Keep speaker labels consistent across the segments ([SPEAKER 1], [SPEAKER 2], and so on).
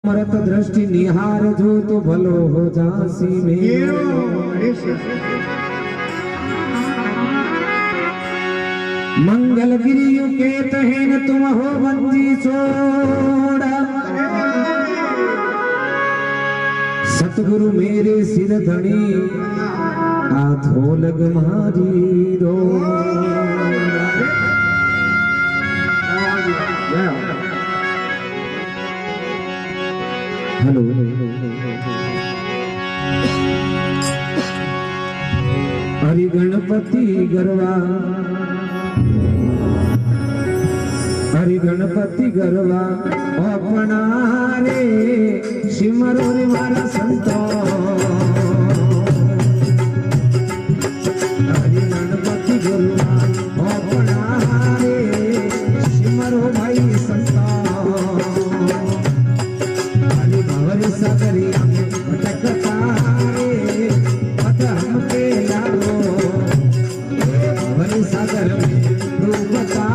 [SPEAKER 1] मरत दृष्टि निहार जो तो भलो हो जासी मेरो। मंगल गिरियों के तहन तुम हो बंदी छोड़ा, सतगुरु मेरे सिर धनी आधो लग मारी दो। हेलो हरि गणपति गरवा, हरि गणपति गरवा अपना रे सिमरो रे मारा संतो। हरि गणपति गरवा अपना रे सिमरो भाई संतो। हरि भवर सागरिया में भटकता रे पथ हमके लागो। भवर सागर में डूबता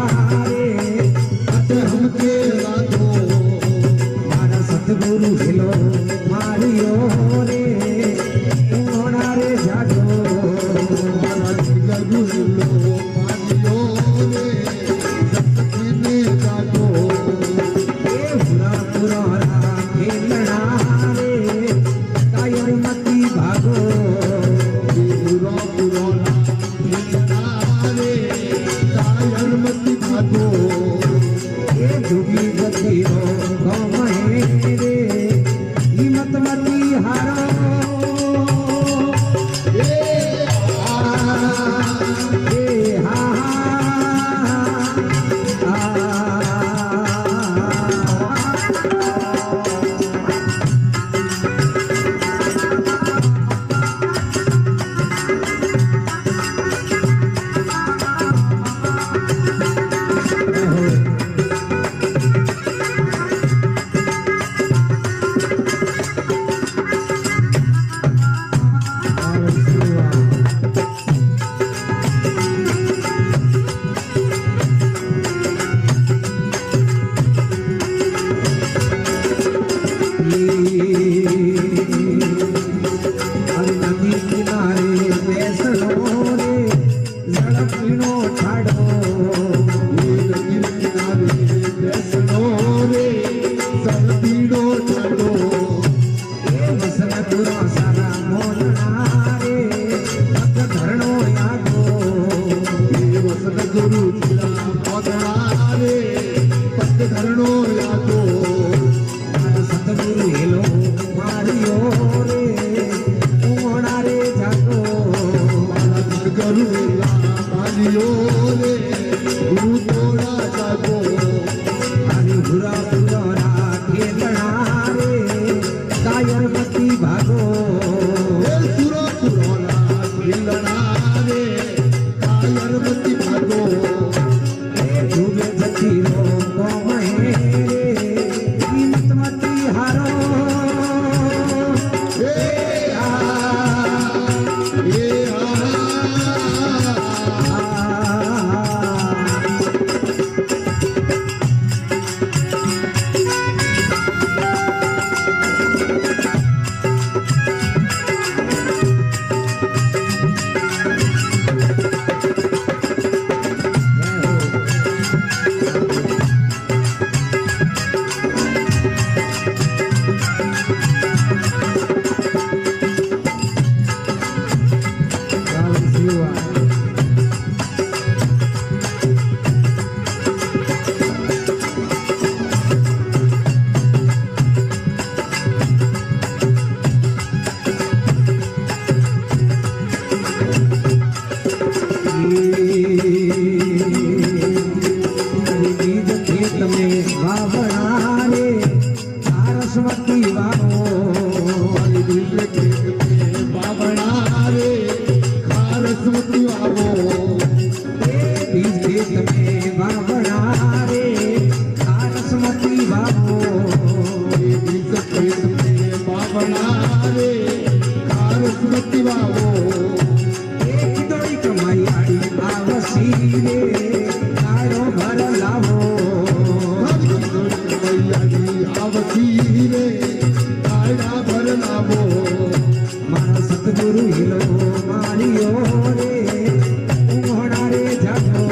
[SPEAKER 1] रे पथ हमके लागो। मारा सतगुरु हिलो मारियो रे मोना रे जागो। मारा सतगुरु हिलो मारियो रे सतगुरु जागो। ए बुरा पुराना खेलना रे कायर मती भागो। ए बुरा पुराना खेलना रे कायर मती भागो। ए डूबी गति रो गमे रे हिम्मत मती हारो। सतगुरु हेलो मारियो रे मोना रे जागो। सतगुरु हेला मारियो रे गुरु तोड़ा जागो। हरि बुरा पुराना खेलना रे कायर मती भागो। बुरा पुराना खेलना रे कायर मती भागो। डूबे जती रो गमे रे हिम्मत मती हारो। खेत में बाबड़ा रे सारस्वती बाबो। खेत में बाबड़ा रे सारस्वती बाबो। खेत में बाबड़ा रे सारस्वती बाबो। खेत में बाबड़ा रे सारस्वती बाबो। दौड़ी कमाई आड़ी आवसी रे कारो भर लावो। आवसी रे સદગુરુ હિલો મારિયો રે ઉમોણા રે જાગો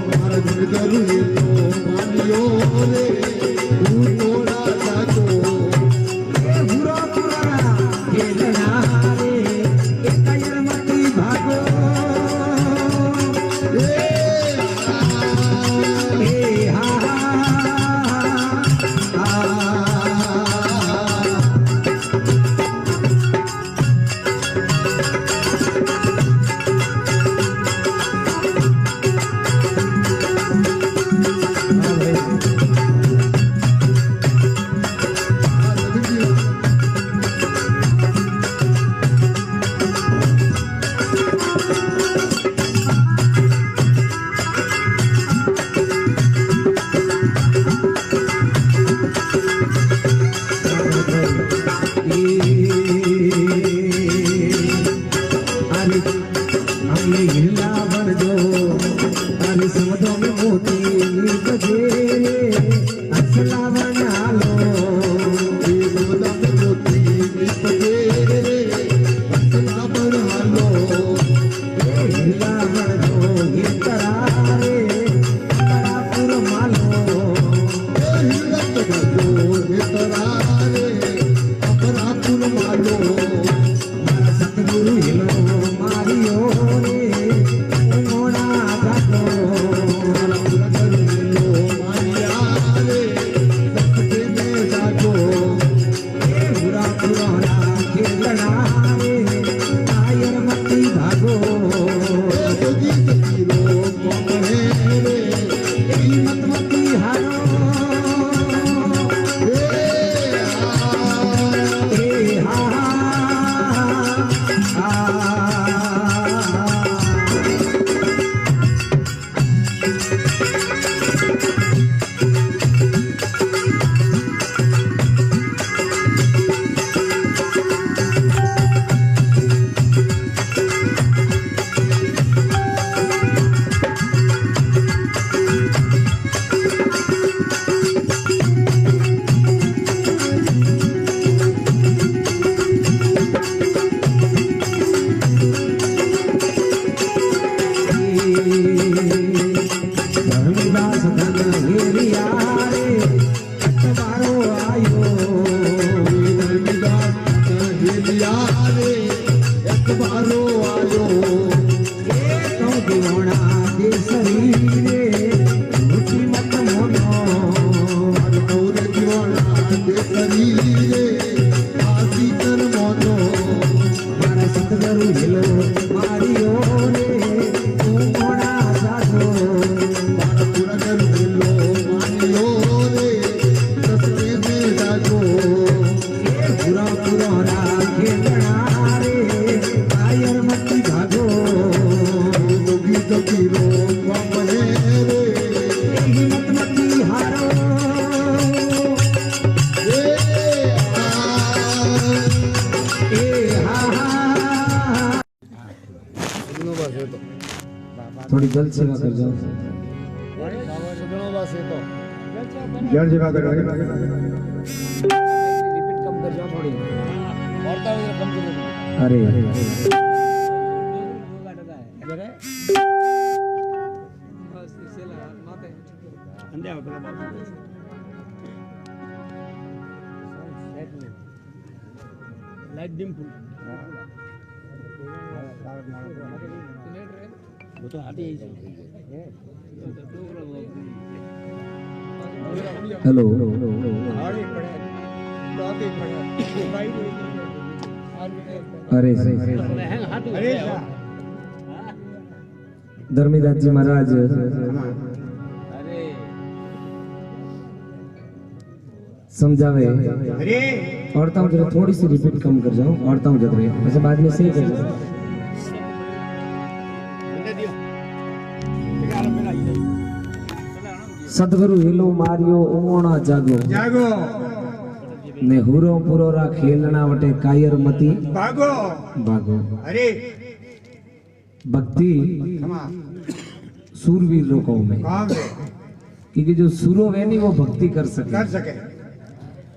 [SPEAKER 2] મારા સદગુરુ હિલો મારિયો રે ઉમોણા જાગો
[SPEAKER 1] ભૂરો પુરાણા ખેલણા રે એ કાયર મતી ભાગો थोड़ी जल सेवा कर जाओ
[SPEAKER 2] जल सेवा कर
[SPEAKER 1] रिपीट कम कर जाओ थोड़ी अरे
[SPEAKER 3] लाइट डिम फुल वो तो आते ही
[SPEAKER 1] हेलो अरे धर्मीदास जी महाराज समझावे और जरा थोड़ी सी रिपीट कम कर जाओ और जरा वैसे बाद में सही कर जाओ सदगुरु हिलो मारियो उमोणा जागो
[SPEAKER 2] जागो
[SPEAKER 1] ने हुरो पुरोरा खेलना वटे कायर मती
[SPEAKER 2] भागो
[SPEAKER 1] भागो
[SPEAKER 2] अरे
[SPEAKER 1] भक्ति सूरवीर लोगों में क्योंकि जो सूरो है नहीं वो भक्ति कर सके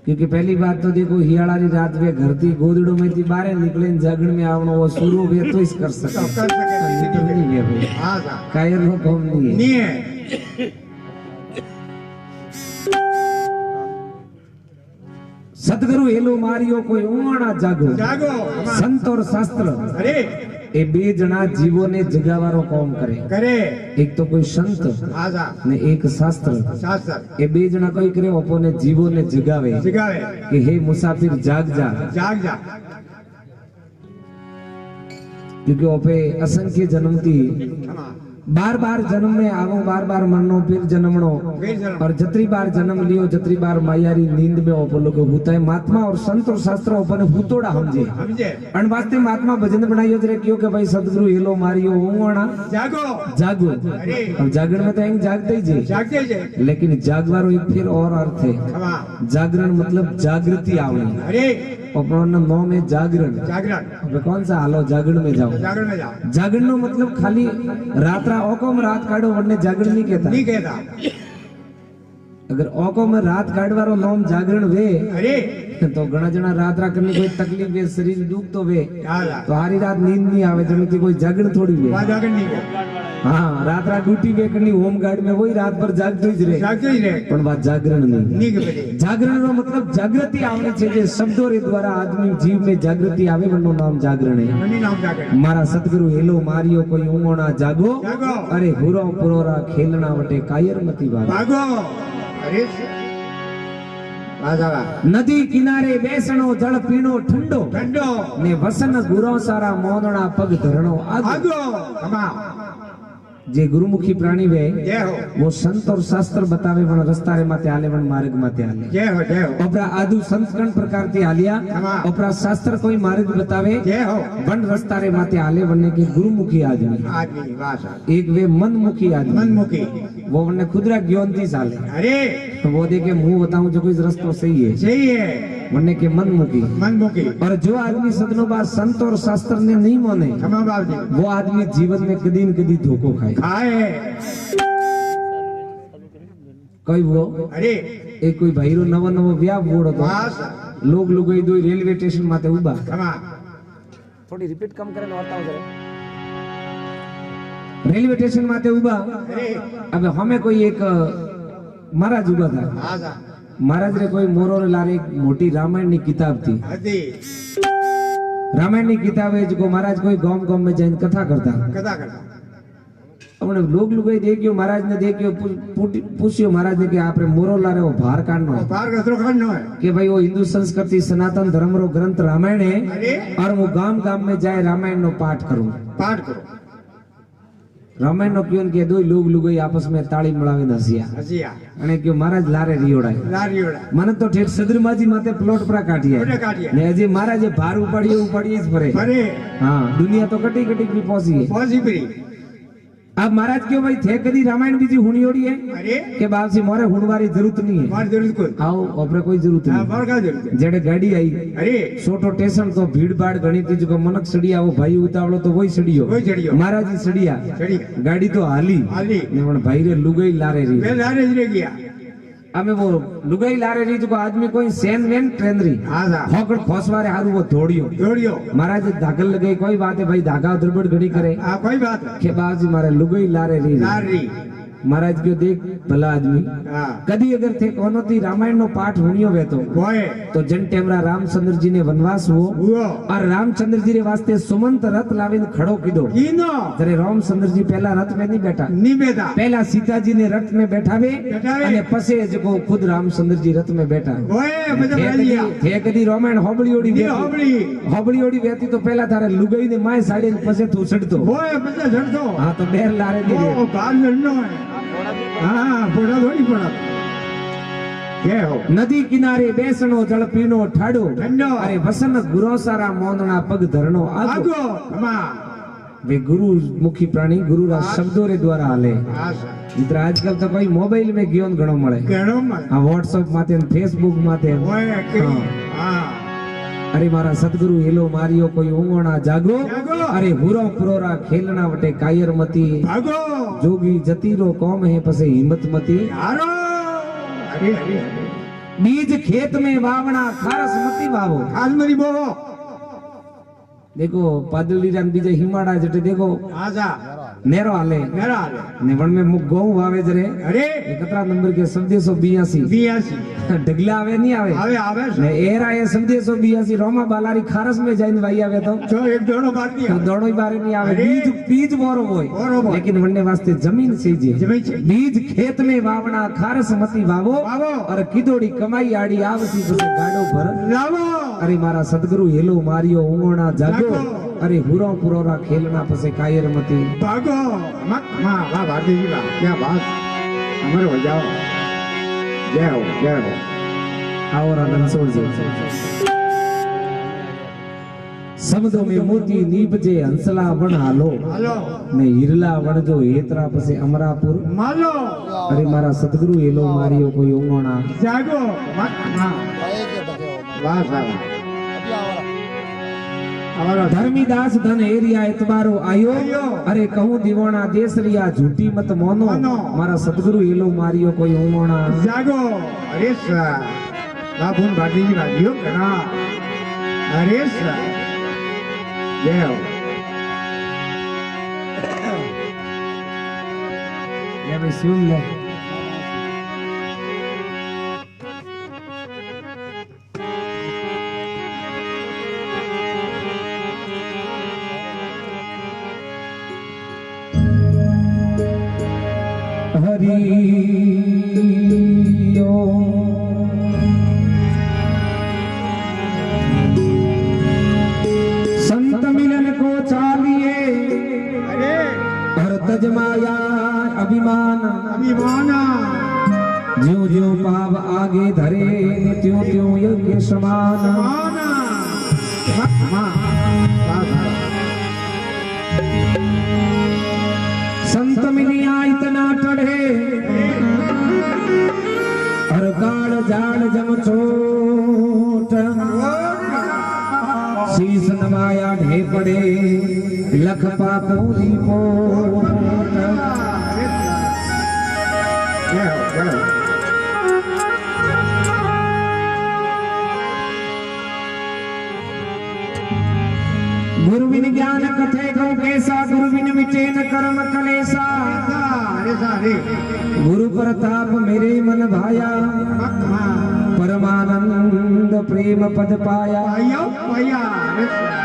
[SPEAKER 1] क्योंकि पहली बात तो देखो हियाड़ा री रात वे घर थी गोदड़ो में थी बारे निकले न जागरण में आवनो वो सूरो वे तो इस कर सके
[SPEAKER 2] तो कर सके
[SPEAKER 1] तो नहीं है भाई
[SPEAKER 2] हाँ सा
[SPEAKER 1] कायर नो कम नहीं है
[SPEAKER 2] नहीं है
[SPEAKER 1] सतगुरु हेलो मारियो कोई ऊंगणा जागो
[SPEAKER 2] जागो हमारा
[SPEAKER 1] संत और शास्त्र
[SPEAKER 2] अरे
[SPEAKER 1] ए बे जना जीवो ने जगावारो काम करे
[SPEAKER 2] करे
[SPEAKER 1] एक तो कोई संत
[SPEAKER 2] हाँ सा
[SPEAKER 1] ने एक शास्त्र
[SPEAKER 2] शास्त्र
[SPEAKER 1] ए बे जना कोई करे अपने जीवो ने जगावे
[SPEAKER 2] सिखावे
[SPEAKER 1] कि हे मुसाफिर जाग जा
[SPEAKER 2] जाग जा
[SPEAKER 1] क्योंकि ओपे असंख्य जन्म थी
[SPEAKER 2] हमारा
[SPEAKER 1] बार बार जन्म में आवो बार बार मरनो फिर जन्मनो
[SPEAKER 2] फिर जन्म
[SPEAKER 1] और जतरी बार जन्म लियो जतरी बार मायारी नींद में ओपो लोग होता है महात्मा और संत और शास्त्र ओपने हुतोड़ा समझे
[SPEAKER 2] समझे
[SPEAKER 1] अन वास्ते महात्मा भजन बनाइयो जरे क्यों के भाई सतगुरु हेलो मारियो ऊंगणा
[SPEAKER 2] जागो
[SPEAKER 1] जागो
[SPEAKER 2] अरे
[SPEAKER 1] और जागरण में तो एक जागते ही जे
[SPEAKER 2] जागते जे
[SPEAKER 1] लेकिन जागवारो एक फिर और अर्थ है
[SPEAKER 2] हमारा
[SPEAKER 1] जागरण मतलब जागृति आवनी
[SPEAKER 2] अरे
[SPEAKER 1] अपना नौ में जागरण
[SPEAKER 2] जागरण
[SPEAKER 1] अब कौन सा हालो जागरण में जाओ
[SPEAKER 2] जागरण में जाओ
[SPEAKER 1] जागरण नो मतलब खाली रात्रा ओको में रात काढ़ो वरने जागरण नहीं कहता
[SPEAKER 2] नहीं कहता
[SPEAKER 1] अगर ओको में रात काढ़वारो नाम जागरण वे
[SPEAKER 2] अरे
[SPEAKER 1] तो घना जना रात रा करने कोई तकलीफ वे शरीर दुख तो वे
[SPEAKER 2] हाँ सा
[SPEAKER 1] तो हारी रात नींद नहीं आवे जमीती कोई जागरण थोड़ी वे
[SPEAKER 2] वहाँ जागरण नहीं है
[SPEAKER 1] हाँ रात रात ड्यूटी वे करनी होम गार्ड में वही रात भर जागते ही रहे
[SPEAKER 2] जागते ही रहे
[SPEAKER 1] पण बात जागरण नहीं
[SPEAKER 2] नहीं के बजे
[SPEAKER 1] जागरण नो मतलब जागृति आवनी चाहिए शब्दों रे द्वारा आदमी जीव में जागृति आवे वनो नाम जागरण है
[SPEAKER 2] मनी नाम जागरण
[SPEAKER 1] मारा सतगुरु हेलो मारियो कोई ऊंगोना जागो
[SPEAKER 2] जागो
[SPEAKER 1] अरे हुरो पुरोरा खेलना वटे कायर मती बात
[SPEAKER 2] भागो अरे वाह
[SPEAKER 1] नदी किनारे बेसणो जल पीणो ठंडो
[SPEAKER 2] ठंडो
[SPEAKER 1] ने वसन गुरो सारा मोदना पग धरणो आगो
[SPEAKER 2] भागो हमारा
[SPEAKER 1] जे गुरुमुखी प्राणी वे
[SPEAKER 2] जय हो
[SPEAKER 1] वो संत और शास्त्र बतावे वन रस्ता रे माते आले वन मार्ग माते आले
[SPEAKER 2] जय हो जय हो
[SPEAKER 1] ओपरा आदु संत कण प्रकार थी आलिया
[SPEAKER 2] हाँ।
[SPEAKER 1] ओपरा शास्त्र कोई मार्ग बतावे
[SPEAKER 2] जय हो
[SPEAKER 1] वन रस्ता रे माते आले वने के गुरुमुखी आदमी
[SPEAKER 2] आदमी वाह सा
[SPEAKER 1] एक वे मनमुखी आदमी
[SPEAKER 2] मनमुखी
[SPEAKER 1] वो वने खुदरा ज्ञानती साले
[SPEAKER 2] अरे
[SPEAKER 1] तो वो देखे मुंह बताऊं जो कोई रास्ता सही है
[SPEAKER 2] सही है
[SPEAKER 1] वने के मनमुखी
[SPEAKER 2] मनमुखी
[SPEAKER 1] और जो आदमी सदनो बात संत और शास्त्र ने नहीं माने
[SPEAKER 2] हमारा बाप जी
[SPEAKER 1] वो आदमी जीवन में कदी न कदी धोखो खाए
[SPEAKER 2] खाए
[SPEAKER 1] कोई वो
[SPEAKER 2] अरे
[SPEAKER 1] एक कोई भाईरो नवो नवो व्याह बोड़ो तो
[SPEAKER 2] वाह सा
[SPEAKER 1] लोग लुगाई दो रेलवे स्टेशन माते उबा
[SPEAKER 2] हमारा
[SPEAKER 1] थोड़ी रिपीट कम करे वार्ताओं जरा रेलवे स्टेशन माते उबा
[SPEAKER 2] अरे
[SPEAKER 1] अब हमें कोई एक महाराज उबा था
[SPEAKER 2] हाँ सा
[SPEAKER 1] महाराज रे कोई मोरो रे लारे एक मोटी रामायण नी किताब थी
[SPEAKER 2] हदी
[SPEAKER 1] रामायण नी किताब है जो महाराज कोई गांव गांव में जाइन कथा करता
[SPEAKER 2] कदा करता
[SPEAKER 1] हमने लोग लुगाई देखियो महाराज ने देखियो पूछियो महाराज ने कि आपरे मोरो लारे वो भार काढनो है
[SPEAKER 2] पार कसरो खंड है
[SPEAKER 1] कि भाई वो हिंदू संस्कृति सनातन धर्म रो ग्रंथ रामायण है
[SPEAKER 2] अरे
[SPEAKER 1] और वो गांव गांव में जाए रामायण नो पाठ करूं
[SPEAKER 2] पाठ करो
[SPEAKER 1] रामायण नो क्यों के दो लोग लुगाई आपस में ताली मड़ावे हसिया
[SPEAKER 2] हसिया
[SPEAKER 1] અને કે મહારાજ લારે રીઓડાય
[SPEAKER 2] लारी उड़ा
[SPEAKER 1] મને તો ઠેઠ સદરમાજી માથે પ્લોટ પર કાઢીએ
[SPEAKER 2] उड़े काटिया
[SPEAKER 1] ને હજી મહારાજે ભાર ઉપાડીએ જ ફરે
[SPEAKER 2] अरे
[SPEAKER 1] હા દુનિયા તો કટી કટી की पहुंची है
[SPEAKER 2] पहुंची परी
[SPEAKER 1] अब महाराज क्यों भाई थे कदी रामायण बीजी हुणी ओड़ी है
[SPEAKER 2] अरे
[SPEAKER 1] के बाप जी मोरे हुणवारी जरूरत नहीं है
[SPEAKER 2] मार जरूरत कोई
[SPEAKER 1] आओ ओपरे कोई जरूरत
[SPEAKER 2] हाँ
[SPEAKER 1] नहीं
[SPEAKER 2] मार का जरूरत है
[SPEAKER 1] जेड़े गाड़ी आई
[SPEAKER 2] अरे
[SPEAKER 1] छोटो स्टेशन तो भीड़ भाड़ घणी थी जो मनक सड़िया वो भाई उतावलो तो वही सड़ियो
[SPEAKER 2] वही सड़ियो।
[SPEAKER 1] महाराज जी सड़िया
[SPEAKER 2] चढ़ी
[SPEAKER 1] गाड़ी तो हाली
[SPEAKER 2] हाली
[SPEAKER 1] ने पण भाई रे लुगाई लारे रही
[SPEAKER 2] मैं लारे रह गया
[SPEAKER 1] हमें वो लुगाई लारे रही जो आदमी कोई सेन वेन ट्रेन रही
[SPEAKER 2] हाँ सा
[SPEAKER 1] होकड़ खोसवारे हारू वो दौड़ियो
[SPEAKER 2] दौड़ियो
[SPEAKER 1] महाराज धागल लगे कोई बात है भाई धागा दुर्बड़ घड़ी करे
[SPEAKER 2] हाँ कोई बात है
[SPEAKER 1] के बाजी मारे लुगाई लारे रही
[SPEAKER 2] लारी
[SPEAKER 1] महाराज क्यों देख भला आदमी
[SPEAKER 2] हाँ
[SPEAKER 1] कदी अगर थे कोनो थी रामायण नो पाठ हुनियो वे
[SPEAKER 2] बोए
[SPEAKER 1] तो जन टेमरा रामचंद्र जी ने वनवास हुओ
[SPEAKER 2] हुओ
[SPEAKER 1] और रामचंद्र जी रे वास्ते सुमंत रथ लावीन खड़ो कीधो
[SPEAKER 2] कीनो
[SPEAKER 1] जरे रामचंद्र जी पहला रथ में नहीं बैठा
[SPEAKER 2] नहीं बेटा
[SPEAKER 1] पहला सीता जी ने रथ में बैठावे
[SPEAKER 2] बैठावे।
[SPEAKER 1] અને પછી जो खुद रामचंद्र जी रथ में बैठा
[SPEAKER 2] बोए बजा
[SPEAKER 1] थे
[SPEAKER 2] लिया
[SPEAKER 1] कदी- थे कदी रामायण होबड़ी ओड़ी
[SPEAKER 2] ये
[SPEAKER 1] वेती।
[SPEAKER 2] होबड़ी
[SPEAKER 1] होबड़ी ओड़ी वेती तो पहला थारे लुगाई ने माय साड़ी ने पछे तू सड़तो
[SPEAKER 2] बोए बजा झड़तो
[SPEAKER 1] हाँ तो बेर लारे दी रे।
[SPEAKER 2] वो बाल लड़नो है हाँ फोड़ा थोड़ी पड़ा क्या हो
[SPEAKER 1] नदी किनारे बेसणो जल पीणो ठाडो
[SPEAKER 2] ठंडो।
[SPEAKER 1] अरे वसन गुरो सारा मोंदना पग धरणो आगो
[SPEAKER 2] आगो हमा
[SPEAKER 1] वे गुरु मुखी प्राणी गुरु रा शब्दों रे द्वारा हाले
[SPEAKER 2] हाँ सा
[SPEAKER 1] मित्र आजकल तो कोई मोबाइल में ज्ञान घणो मळे
[SPEAKER 2] केड़ो मत
[SPEAKER 1] आ व्हाट्सएप माथे ने फेसबुक माथे ने।
[SPEAKER 2] बोए के
[SPEAKER 1] हाँ।
[SPEAKER 2] हाँ
[SPEAKER 1] अरे मारा सतगुरु हेलो मारियो कोई ऊंगोना जागो
[SPEAKER 2] जागो।
[SPEAKER 1] अरे हुरो पुरोरा खेलना वटे कायर मती
[SPEAKER 2] भागो
[SPEAKER 1] जोगी जतीरो कौम है पसे हिम्मत मती
[SPEAKER 2] यारो अरे अरे अरे
[SPEAKER 1] बीज खेत में वावना खारस मती वावो।
[SPEAKER 2] आज मेरी बोहो
[SPEAKER 1] देखो पादली रन बीजे हिमाड़ा जटे देखो
[SPEAKER 2] आजा
[SPEAKER 1] नेरो हाले
[SPEAKER 2] मेरा हाले
[SPEAKER 1] निवण में मुख गहू वावे जरे
[SPEAKER 2] अरे
[SPEAKER 1] ये कतरा नंबर के 1782
[SPEAKER 2] बियासी
[SPEAKER 1] ढगला आवे नहीं आवे
[SPEAKER 2] आवे आवे
[SPEAKER 1] ने एरा ये 1782 रोमा बालारी खारस में जाइन भाई आवे तो
[SPEAKER 2] जो एक दोनों बात दिया
[SPEAKER 1] तो दोनों ही बारे नहीं आवे
[SPEAKER 2] अरे!
[SPEAKER 1] बीज बीज बोरो
[SPEAKER 2] बोरो
[SPEAKER 1] होय
[SPEAKER 2] बोय।
[SPEAKER 1] लेकिन वन्ने वास्ते जमीन चाहिए
[SPEAKER 2] जमीन चाहिए।
[SPEAKER 1] बीज खेत में वावना खारस मती वावो
[SPEAKER 2] वावो।
[SPEAKER 1] और किदोड़ी कमाई आड़ी आवसी तो गाडो भर
[SPEAKER 2] लावो
[SPEAKER 1] अरे मारा सदगुरु हेलो मारियो उंगोना जागो
[SPEAKER 2] जागो।
[SPEAKER 1] अरे हुरो पुरोरा खेलना पसे कायर मती
[SPEAKER 2] भागो मत मां वाह भारती जी वाह क्या बात अमर हो जाओ जय हो जय हो
[SPEAKER 1] और आनंद सोजो शब्दों में मोती नीपजे हंसला वन हालो
[SPEAKER 2] हेलो
[SPEAKER 1] ने हिरला वन जो हेतरा पसे अमरापुर
[SPEAKER 2] मालो
[SPEAKER 1] अरे मारा सदगुरु हेलो मारियो कोई उंगोना
[SPEAKER 2] जागो मत मां वाह साहब हमारा
[SPEAKER 1] धर्मीदास धन एरिया एतबारो आयो
[SPEAKER 2] आयो।
[SPEAKER 1] अरे कहूं दीवाना देश रिया झूठी मत मोनो
[SPEAKER 2] मोनो।
[SPEAKER 1] मारा सदगुरु हेलो मारियो कोई उंगोना
[SPEAKER 2] जागो अरे सा बाबून भारती जी भाजियो कना अरे सा जय हो
[SPEAKER 1] ले भाई सुन ले हरियो संत मिलन को चालिए
[SPEAKER 2] अरे
[SPEAKER 1] हर तजमाया अभिमान
[SPEAKER 2] अभिमाना
[SPEAKER 1] ज्यो ज्यो पाव आगे धरे त्यों त्यों यज्ञ समान
[SPEAKER 2] माना मत मां वाह साहब
[SPEAKER 1] संत मिलिया इतना टढ़े हर काल जाल जम चोट शीस नवाया ढे पड़े लख पापूरी पोट
[SPEAKER 2] जय हो जय हो
[SPEAKER 1] गुरुविन ज्ञान कथे को कैसा गुरुविन मिटे न कर्म कलेसा
[SPEAKER 2] अरे सा अरे
[SPEAKER 1] गुरु प्रताप मेरे मन भाया
[SPEAKER 2] मत मां
[SPEAKER 1] परमानंद प्रेम पद पाया
[SPEAKER 2] आयो भैया अरे सा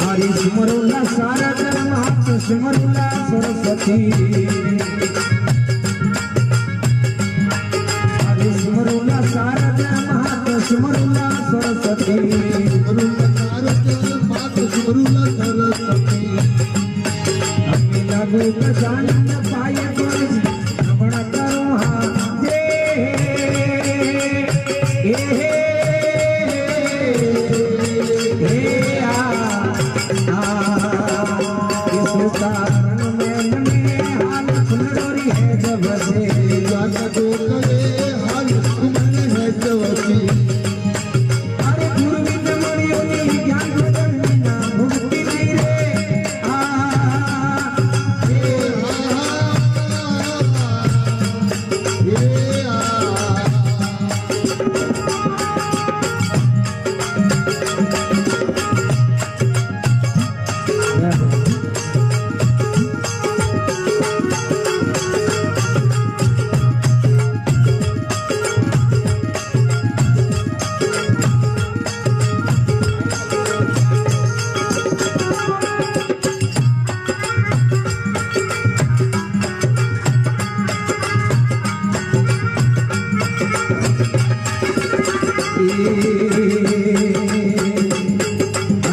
[SPEAKER 1] हरि सिमरुला शारद मात सिमरुला सरस्वती हरि सिमरुला शारद मात सिमरुला सरस्वती हमें लगो गजानन पाए कोई श्रवण करो हाँ अरे गुरु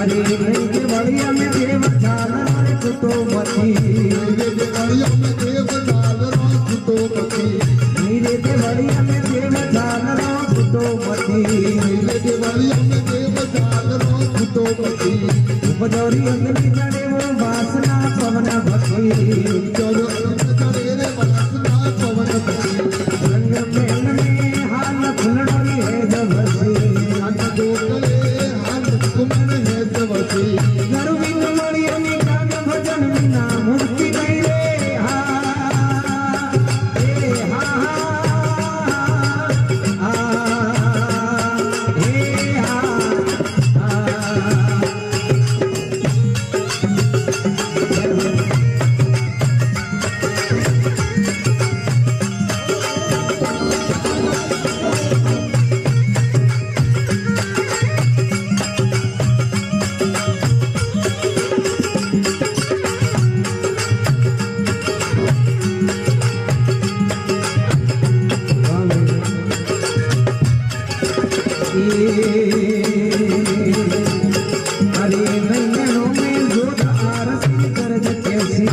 [SPEAKER 1] अरे नहीं के बढ़िया में देव जाल तो मती नीरे के बढ़िया में देव जाल तो मती उपदौरी अंगनी चढ़े वो वासना पवन भक्ति रंग में हाल फुलड़ोरी है जबरसी गरुवी कमड़ी अमी कान भजन बिना मुक्ति नहीं रे हा ए हा हा हे हा अरे नैनों में जोत आरसी करज कैसी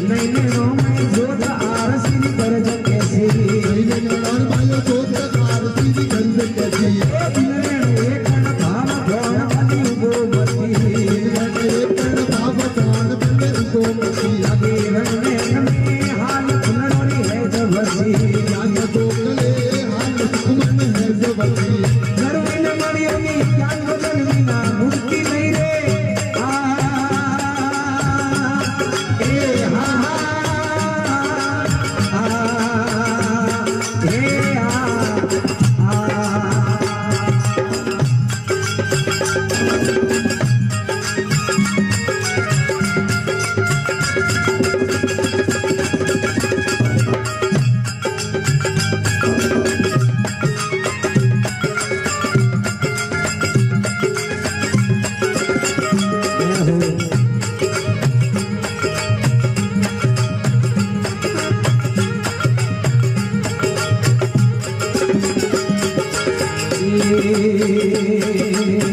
[SPEAKER 1] नैनों में जोत आरसी करज कैसी एक भाव गौण बनी गोमती अभी रंग में हाल फुलड़ोरी है जबरसी गरुड़ मरियमी ज्ञान भजन बिना मुक्ति नहीं रे आ ए हा हा हे हा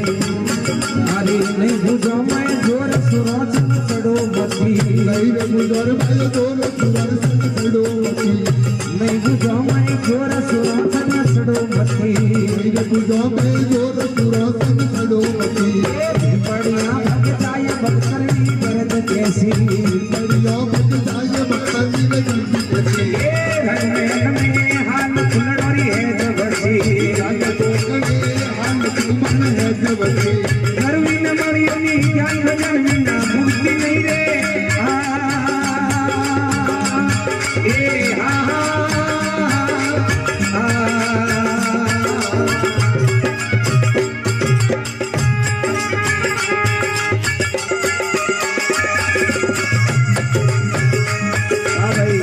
[SPEAKER 1] अरे नहीं बुझो मैं जोर सुरोच चढ़ो मती नहीं बुझो मैं जोर सुरोच चढ़ो मती बढ़िया भगताय भक्तरनी दर्द कैसी घर में हाल फुलड़ोरी है जबरसी गरुड़ी न मरियमी ज्ञान भजन बिना मुक्ति नहीं रे आ ए हा हा भाई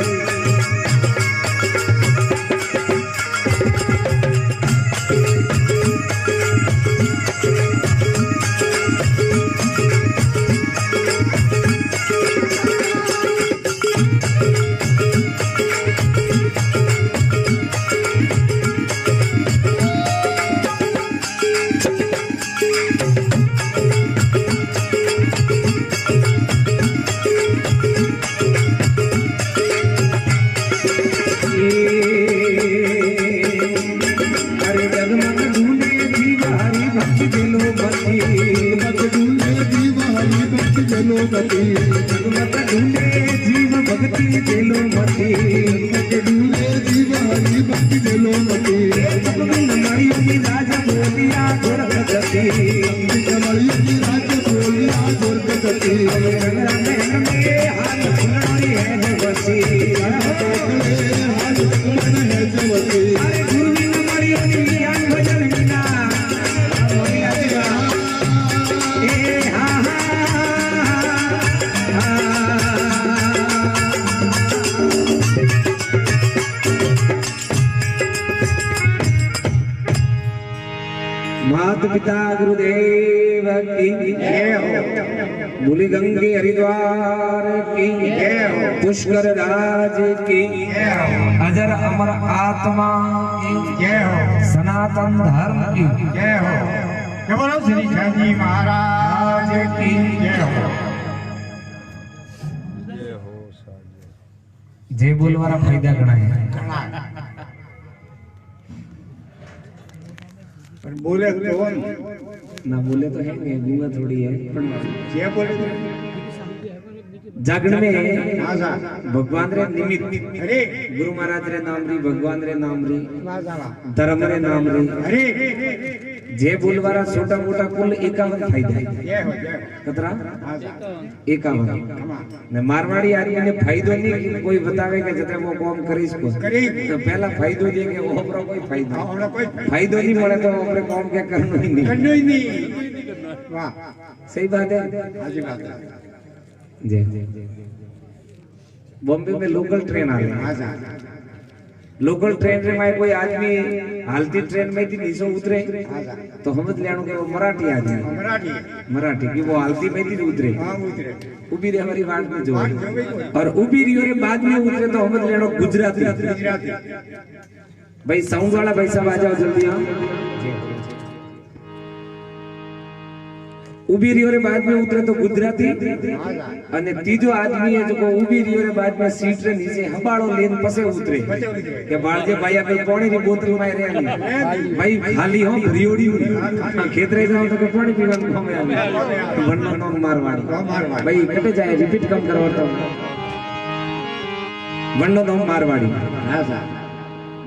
[SPEAKER 1] अरे जगमग ढूंढे जीव हरि भक्ति दिलो बती जगमग ढूंढे जीव भक्ति दिलो मती मरियमी राज बोलिया गोरखती में हाल फुलड़ोरी है जबरसी अरे गुरुजी न मरियमी ज्ञान भजन बिना ए हा हा मात पिता गुरुदेव की
[SPEAKER 2] जय हो
[SPEAKER 1] भूलि गंगे हरिद्वार की पुष्कर राज की अजर अमर आत्मा की
[SPEAKER 2] जय हो
[SPEAKER 1] सनातन धर्म की
[SPEAKER 2] जय हो बोलो श्री शाजी महाराज की जय हो
[SPEAKER 1] जय बोलवारा फायदा घणा है
[SPEAKER 2] पर बोले कौन
[SPEAKER 1] ना बोले तो है नहीं गूंगा थोड़ी है
[SPEAKER 2] जय बोले तो
[SPEAKER 1] जागरण में
[SPEAKER 2] हाँ सा
[SPEAKER 1] भगवान रे निमित्त
[SPEAKER 2] अरे
[SPEAKER 1] गुरु महाराज रे नाम री भगवान रे नाम री
[SPEAKER 2] वाह वाह
[SPEAKER 1] धर्म रे नाम री
[SPEAKER 2] अरे
[SPEAKER 1] जय बोलवारा छोटा मोटा कुल 51 फायदा है
[SPEAKER 2] जय हो
[SPEAKER 1] कतरा
[SPEAKER 2] हाँ सा
[SPEAKER 1] 51 ने मारवाड़ी आदमी ने फायदो नहीं कि कोई बतावे कि जते वो काम करीस को
[SPEAKER 2] करी
[SPEAKER 1] तो पहला फायदो दे के वो अपरो कोई फायदा
[SPEAKER 2] हमरा कोई
[SPEAKER 1] फायदो नहीं મળે तो अपने काम क्या करनो ही नहीं
[SPEAKER 2] करनो ही नहीं वाह
[SPEAKER 1] सही बात है
[SPEAKER 2] हाजी बात है
[SPEAKER 1] जी बॉम्बे में लोकल ट्रेन आ रही
[SPEAKER 2] हाँ सा
[SPEAKER 1] लोकल ट्रेन रे में कोई आदमी हालती ट्रेन में थी नीचे उतरे
[SPEAKER 2] हाँ सा
[SPEAKER 1] तो समझ लेनो कि वो मराठी आदमी है।
[SPEAKER 2] मराठी
[SPEAKER 1] मराठी की वो हालती में थी उतरे
[SPEAKER 2] हाँ उतरे
[SPEAKER 1] उबी रे हमारी बात में जो है। और उबी रियो रे बाद में उतरे तो समझ लेनो गुजराती
[SPEAKER 2] गुजराती
[SPEAKER 1] भाई साउंड वाला भाई साहब आ जाओ जल्दी हाँ उबी रियो रे बाद में उतरे तो गुजराती અને तीजो आदमी है जो को उबी रियो रे बाद में सीट रे नीचे हबाड़ो लेन पसे उतरे के बाळजे भाई भाई पानी री बोतल में रे भाई खाली हो रियोड़ी खेत रे जाओ तो के पानी पीवा को में वन्नो नो मारवाड़ी भाई कटे जाए रिपीट कम करवा तो वन्नो नो मारवाड़ी
[SPEAKER 2] हाँ सा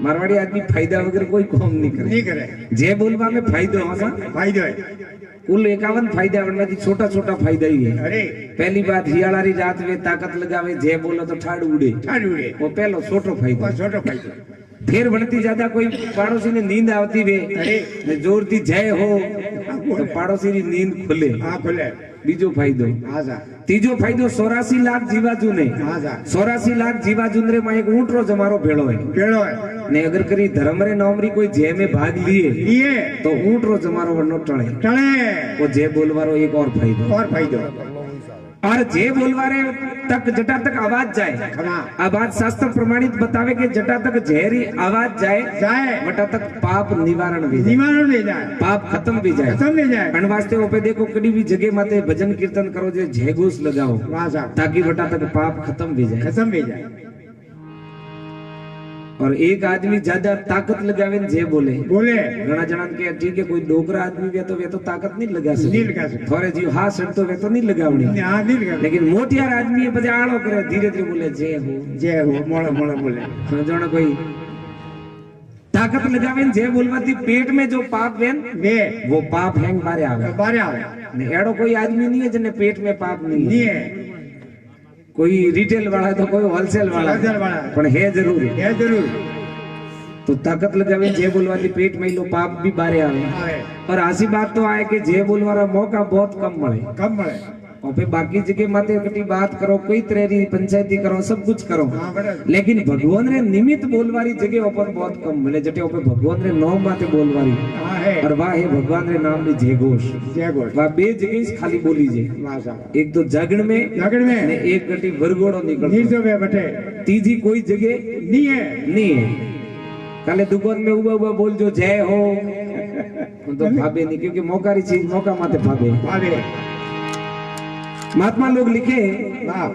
[SPEAKER 1] मारवाड़ी आदमी फायदा वगैरह कोई काम नहीं
[SPEAKER 2] नहीं
[SPEAKER 1] करे
[SPEAKER 2] करे
[SPEAKER 1] जे बोलवा में फायदो होगा
[SPEAKER 2] फायदो है
[SPEAKER 1] कुल 51 फायदा में छोटा छोटा फायदा ही है
[SPEAKER 2] अरे
[SPEAKER 1] पहली बात हियाळारी रात में ताकत लगावे जे बोलो तो ठाड़ उड़े
[SPEAKER 2] ठाड़ उड़े
[SPEAKER 1] वो पहलो छोटो फायदा
[SPEAKER 2] बस छोटो फायदो
[SPEAKER 1] फिर बढ़ती ज्यादा कोई पड़ोसी ने नींद आवती वे
[SPEAKER 2] अरे
[SPEAKER 1] जोर थी जय हो तो पड़ोसी की नींद खुले
[SPEAKER 2] हाँ खुले
[SPEAKER 1] बीजो फायदो
[SPEAKER 2] हाँ सा
[SPEAKER 1] तीजो फायदो 84 लाख जीवाजू ने
[SPEAKER 2] हाँ सा
[SPEAKER 1] 84 लाख जीवाजू रे में एक ऊंटरो जमारो भेड़ो है
[SPEAKER 2] पेड़ो है
[SPEAKER 1] ने अगर करी धर्म रे नौमरी कोई जय में भाग लिए
[SPEAKER 2] लिए
[SPEAKER 1] तो ऊंटरो जमारो वरनो टळे
[SPEAKER 2] टले
[SPEAKER 1] वो जय बोलवारो एक और फायदो
[SPEAKER 2] और फायदो
[SPEAKER 1] और जे बोलवारे तक जटा तक आवाज जाए
[SPEAKER 2] खमा
[SPEAKER 1] आवाज शास्त्र प्रमाणित बतावे कि जटा तक जहरी आवाज जाए
[SPEAKER 2] जाए
[SPEAKER 1] वटा तक पाप निवारण भी जाए
[SPEAKER 2] निवारण ले जाए
[SPEAKER 1] पाप खत्म भी जाए
[SPEAKER 2] खत्म ले जाए
[SPEAKER 1] अन वास्ते ओपे देखो कड़ी भी जगह माते भजन कीर्तन करो जे जय घोष लगाओ
[SPEAKER 2] वाह सा
[SPEAKER 1] ताकि वटा तक पाप खत्म भी जाए
[SPEAKER 2] खत्म ले जाए
[SPEAKER 1] और एक आदमी ज्यादा ताकत लगावे न जे बोले
[SPEAKER 2] बोले
[SPEAKER 1] घना जना के ठीक है कोई डोकरा आदमी वे तो ताकत नहीं लगा सकते
[SPEAKER 2] नहीं लगा सकते।
[SPEAKER 1] थोड़े जीव हाथ सट तो वे तो नहीं लगावनी
[SPEAKER 2] हाँ दिल कर
[SPEAKER 1] लेकिन मोटियार आदमी है बजा आड़ो करे धीरे धीरे बोले जय हो
[SPEAKER 2] जय हो मोड़ा मोड़ा बोले
[SPEAKER 1] जणा कोई ताकत लगावे न जय बोलवाती पेट में जो पाप वेन
[SPEAKER 2] वे
[SPEAKER 1] वो पाप हैंग बारे आवे
[SPEAKER 2] बारे आवे
[SPEAKER 1] ने एड़ो कोई आदमी नहीं है जिने पेट में पाप नहीं
[SPEAKER 2] नहीं
[SPEAKER 1] है
[SPEAKER 2] है
[SPEAKER 1] कोई रिटेल वाला है तो कोई होलसेल वाला
[SPEAKER 2] होलसेल वाला है।
[SPEAKER 1] पण है जरूर
[SPEAKER 2] ये जरूर
[SPEAKER 1] तो ताकत लगावे जय बोलवाती पेट में लो पाप भी बारे आवे
[SPEAKER 2] आवे
[SPEAKER 1] और आसी बात तो आए कि जय बोलवारा मौका बहुत कम मिले
[SPEAKER 2] कम मिले
[SPEAKER 1] और फिर बाकी जगह माते कटी बात करो कोई तरह री पंचायती करो सब कुछ करो
[SPEAKER 2] हाँ बड़ा
[SPEAKER 1] लेकिन भगवान रे निमित्त बोलवारी जगह ऊपर बहुत कम मिले जटे ऊपर भगवान रे नाम माते बोलवारी
[SPEAKER 2] हाँ है
[SPEAKER 1] और वाह है भगवान रे नाम री जय घोष
[SPEAKER 2] जय घोष
[SPEAKER 1] वाह बे जगह खाली बोली जे
[SPEAKER 2] वाह सा
[SPEAKER 1] एक तो जागरण में
[SPEAKER 2] लगन
[SPEAKER 1] ने
[SPEAKER 2] में
[SPEAKER 1] एक गटी वरगोड़ो
[SPEAKER 2] नीर
[SPEAKER 1] निकल
[SPEAKER 2] जो वे बटे
[SPEAKER 1] तीजी कोई जगह
[SPEAKER 2] नहीं है
[SPEAKER 1] नहीं है काले दुकान में उबा उबा बोल जो जय हो तो भावे नहीं क्योंकि मौका री चीज मौका माते भावे
[SPEAKER 2] आवे
[SPEAKER 1] महात्मा लोग लिखे
[SPEAKER 2] वाह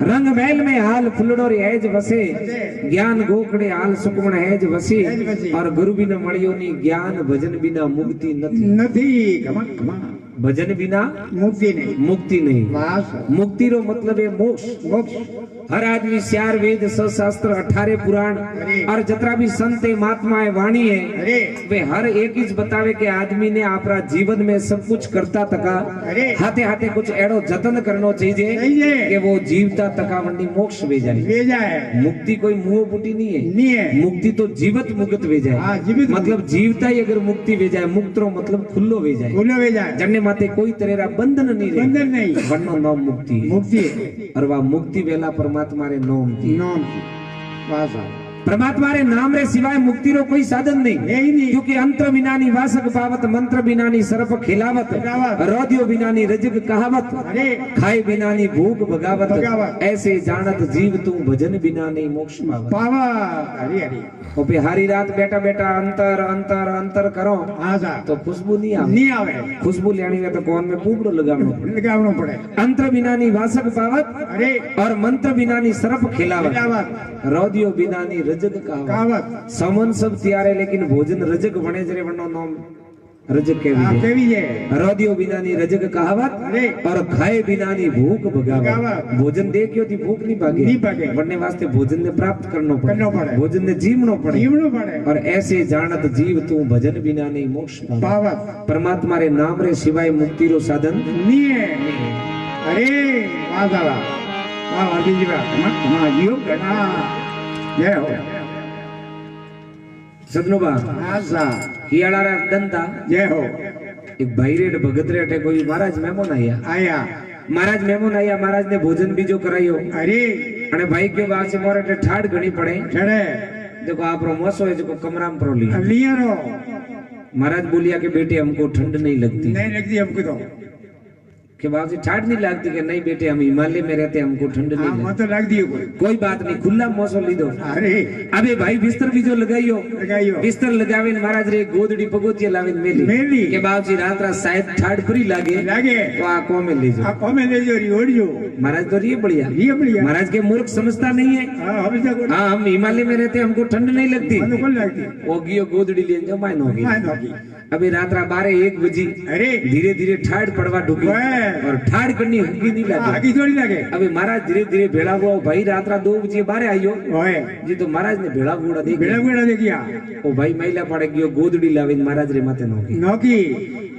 [SPEAKER 1] रंग महल में हाल फुलड़ो रे हेज वसे ज्ञान गोखड़े हाल सुकमण हेज वसी और गुरु बिना मळियो नी ज्ञान भजन बिना मुक्ति नथी
[SPEAKER 2] नथी खमा खमा
[SPEAKER 1] भजन बिना
[SPEAKER 2] मुक्ति नहीं
[SPEAKER 1] मुक्ति नहीं
[SPEAKER 2] वाह सा
[SPEAKER 1] मुक्ति रो मतलब है मोक्ष
[SPEAKER 2] मोक्ष
[SPEAKER 1] हर आदमी चार वेद शास्त्र 18 पुराण और जतरा भी संत है महात्मा है वाणी है
[SPEAKER 2] अरे
[SPEAKER 1] वे हर एक ही बतावे के आदमी ने आपरा जीवन में सब कुछ करता तका
[SPEAKER 2] अरे
[SPEAKER 1] हाथे हाथे कुछ एड़ो जतन करनो चाहिए
[SPEAKER 2] चाहिए
[SPEAKER 1] कि वो जीवता तका वंडी मोक्ष वे जाए
[SPEAKER 2] वे जाए
[SPEAKER 1] मुक्ति कोई मुंह बुटी नहीं है
[SPEAKER 2] नहीं है
[SPEAKER 1] मुक्ति तो जीवत मुक्त वे जाए
[SPEAKER 2] हाँ, जीवित
[SPEAKER 1] मतलब जीवता ही अगर मुक्ति वे जाए मुक्त रो मतलब खुल्लो वे जाए
[SPEAKER 2] बोलो वे जाए
[SPEAKER 1] जन्ने माते कोई तरह बंधन नहीं रहे
[SPEAKER 2] बंधन नहीं
[SPEAKER 1] वरनो नाम मुक्ति है।
[SPEAKER 2] मुक्ति
[SPEAKER 1] और वह मुक्ति वेला परमात्मा रे नाम थी
[SPEAKER 2] नाम वाह सा
[SPEAKER 1] परमात्मा रे नाम रे सिवाय मुक्ति रो कोई साधन नहीं
[SPEAKER 2] है ही नहीं।
[SPEAKER 1] क्योंकि अंतर बिनानी वासक पावत मंत्र बिनानी सर्प खिलावत
[SPEAKER 2] खिलावत।
[SPEAKER 1] रोदियो बिनानी रजक कहावत
[SPEAKER 2] अरे
[SPEAKER 1] खाए बिनानी भूख भगावत
[SPEAKER 2] भगावत।
[SPEAKER 1] ऐसे जानत जीव तू भजन बिना नहीं मोक्ष पावत
[SPEAKER 2] पावा अरे अरे
[SPEAKER 1] ओ पे हारी रात बैठा बैठा अंतर अंतर अंतर करो
[SPEAKER 2] आजा
[SPEAKER 1] तो खुशबू नहीं आवे
[SPEAKER 2] नहीं आवे
[SPEAKER 1] खुशबू लेनी है तो कौन में पूपड़ो लगावनो पड़े
[SPEAKER 2] लगावनो पड़े
[SPEAKER 1] अंतर बिनानी वासक पावत
[SPEAKER 2] अरे
[SPEAKER 1] और मंत्र बिनानी सर्प खिलावत
[SPEAKER 2] खिलावत
[SPEAKER 1] रोदियो बिनानी रजक कहावत
[SPEAKER 2] कहावत
[SPEAKER 1] समन सब त्यारे लेकिन भोजन रजक बने जरे वनो नाम रजक
[SPEAKER 2] आ
[SPEAKER 1] केवी है
[SPEAKER 2] केवी है
[SPEAKER 1] रोदियो बिनानी रजक कहावत
[SPEAKER 2] अरे
[SPEAKER 1] और खाए बिनानी भूख भगावत
[SPEAKER 2] भगावत।
[SPEAKER 1] भोजन देखियो थी भूख नहीं भागे
[SPEAKER 2] नहीं भागे।
[SPEAKER 1] बनने वास्ते भोजन ने प्राप्त करनो
[SPEAKER 2] करनो पड़े।
[SPEAKER 1] भोजन ने जीवनो पड़े
[SPEAKER 2] जीवनो पड़े
[SPEAKER 1] और ऐसे जानत जीव तू भजन बिना नहीं मोक्ष पावत
[SPEAKER 2] पावत
[SPEAKER 1] परमात्मा रे नाम रे सिवाय मुक्ति रो साधन
[SPEAKER 2] नहीं है अरे वाह दादा वाह वादी जी वाह जियो गना जय हो
[SPEAKER 1] सदनोबा
[SPEAKER 2] आजा
[SPEAKER 1] हियाड़ा रा दंता
[SPEAKER 2] जय हो
[SPEAKER 1] एक भाई रेट भगत रेट है कोई महाराज मेहमान आया
[SPEAKER 2] आया
[SPEAKER 1] महाराज ने भोजन बीजो करायो
[SPEAKER 2] अरे
[SPEAKER 1] અને ભાઈ કે વાસે મોરે ઠાડ ઘણી પડે
[SPEAKER 2] चढ़े
[SPEAKER 1] देखो आपरो मोसो है जो कमरा में प्रो लिया
[SPEAKER 2] लिया रो
[SPEAKER 1] महाराज बोलिया कि बेटे हमको ठंड नहीं लगती
[SPEAKER 2] नहीं लगती हमको तो
[SPEAKER 1] कि बाबूजी ठाड नहीं लगती कि नहीं बेटे हम हिमालय में रहते हमको ठंड नहीं
[SPEAKER 2] हाँ
[SPEAKER 1] लगती
[SPEAKER 2] मैं तो लग दियो कोई
[SPEAKER 1] कोई बात नहीं खुला मोसो ली दो
[SPEAKER 2] अरे
[SPEAKER 1] अबे भाई बिस्तर भी जो लगाइयो
[SPEAKER 2] लगाइयो
[SPEAKER 1] बिस्तर लगावे महाराज रे गोदड़ी पगोतिया लावे मेली
[SPEAKER 2] मेली।
[SPEAKER 1] के बाबूजी रात रात शायद ठाड पूरी लागे
[SPEAKER 2] लागे
[SPEAKER 1] तो आ को में ले जाओ
[SPEAKER 2] आप हमें ले जो रियोड़ जो
[SPEAKER 1] महाराज तो ये बढ़िया
[SPEAKER 2] ये बढ़िया
[SPEAKER 1] महाराज के मूर्ख समझता नहीं है
[SPEAKER 2] हाँ हमें तो
[SPEAKER 1] हाँ हम हिमालय में रहते हमको ठंड नहीं लगती
[SPEAKER 2] मन को लगती
[SPEAKER 1] वो गियो गोदड़ी ले जो मायन होगी
[SPEAKER 2] मान होगी
[SPEAKER 1] अभी रात रात 12-1 बजी
[SPEAKER 2] अरे
[SPEAKER 1] धीरे धीरे ठाड़ पड़वा ढुकी
[SPEAKER 2] वाह।
[SPEAKER 1] और ठाड़ करनी हल्की नहीं लगी
[SPEAKER 2] आगे थोड़ी लगे
[SPEAKER 1] अभी महाराज धीरे धीरे भेड़ा हुआ भाई रात रात 2 बजे बारे आयो
[SPEAKER 2] ओए
[SPEAKER 1] जी तो महाराज ने भेड़ा घोड़ा देख
[SPEAKER 2] बेड़ा बेड़ा देखिया
[SPEAKER 1] ओ भाई महिला पड़ गयो गोदड़ी लावी महाराज रे माथे नोकी
[SPEAKER 2] नौकी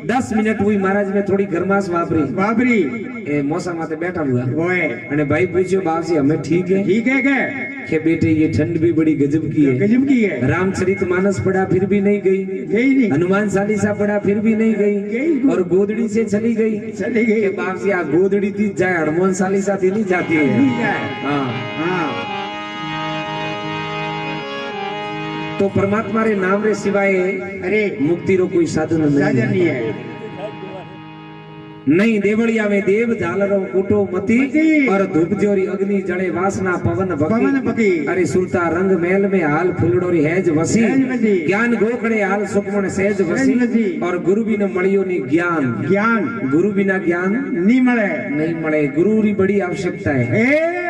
[SPEAKER 1] 10 मिनट हुई महाराज में थोड़ी गरमास वापरी
[SPEAKER 2] बाबरी
[SPEAKER 1] ए मौसम माथे बैठा हुआ
[SPEAKER 2] ओए
[SPEAKER 1] અને ભાઈ પૂછ્યો બાપજી हमें ठीक है
[SPEAKER 2] ठीक है क्या
[SPEAKER 1] कि बेटे ये ठंड भी बड़ी गजब की है
[SPEAKER 2] गजब की है
[SPEAKER 1] रामचरित मानस पढ़ा फिर भी नहीं गई
[SPEAKER 2] गई नहीं
[SPEAKER 1] हनुमान चालीसा पढ़ा फिर भी नहीं गई
[SPEAKER 2] गई।
[SPEAKER 1] और गोदड़ी से चली गई
[SPEAKER 2] चली गई
[SPEAKER 1] कि बाप जी आ गोदड़ी थी जाए हनुमान चालीसा थी नहीं जाती है
[SPEAKER 2] नहीं जाए
[SPEAKER 1] हाँ
[SPEAKER 2] हाँ
[SPEAKER 1] तो परमात्मा रे नाम रे सिवाय
[SPEAKER 2] अरे
[SPEAKER 1] मुक्ति रो कोई साधन
[SPEAKER 2] साजन
[SPEAKER 1] नहीं
[SPEAKER 2] नहीं
[SPEAKER 1] है
[SPEAKER 2] है
[SPEAKER 1] नहीं देवड़िया में देव झालरो कूटो मती
[SPEAKER 2] मती।
[SPEAKER 1] और धूप जोरी अग्नि जड़े वासना पवन
[SPEAKER 2] पवन
[SPEAKER 1] बकी
[SPEAKER 2] बकी।
[SPEAKER 1] अरे सुरता रंग महल में हाल फुलडोरी हैज वसी
[SPEAKER 2] हैज वसी।
[SPEAKER 1] ज्ञान गोखड़े हाल सुखमण सहज वसी
[SPEAKER 2] वसी।
[SPEAKER 1] और गुरु बिना मळियो नी ज्ञान
[SPEAKER 2] ज्ञान
[SPEAKER 1] गुरु बिना ज्ञान
[SPEAKER 2] नहीं मले
[SPEAKER 1] नहीं मळे गुरु री बड़ी आवश्यकता है
[SPEAKER 2] ए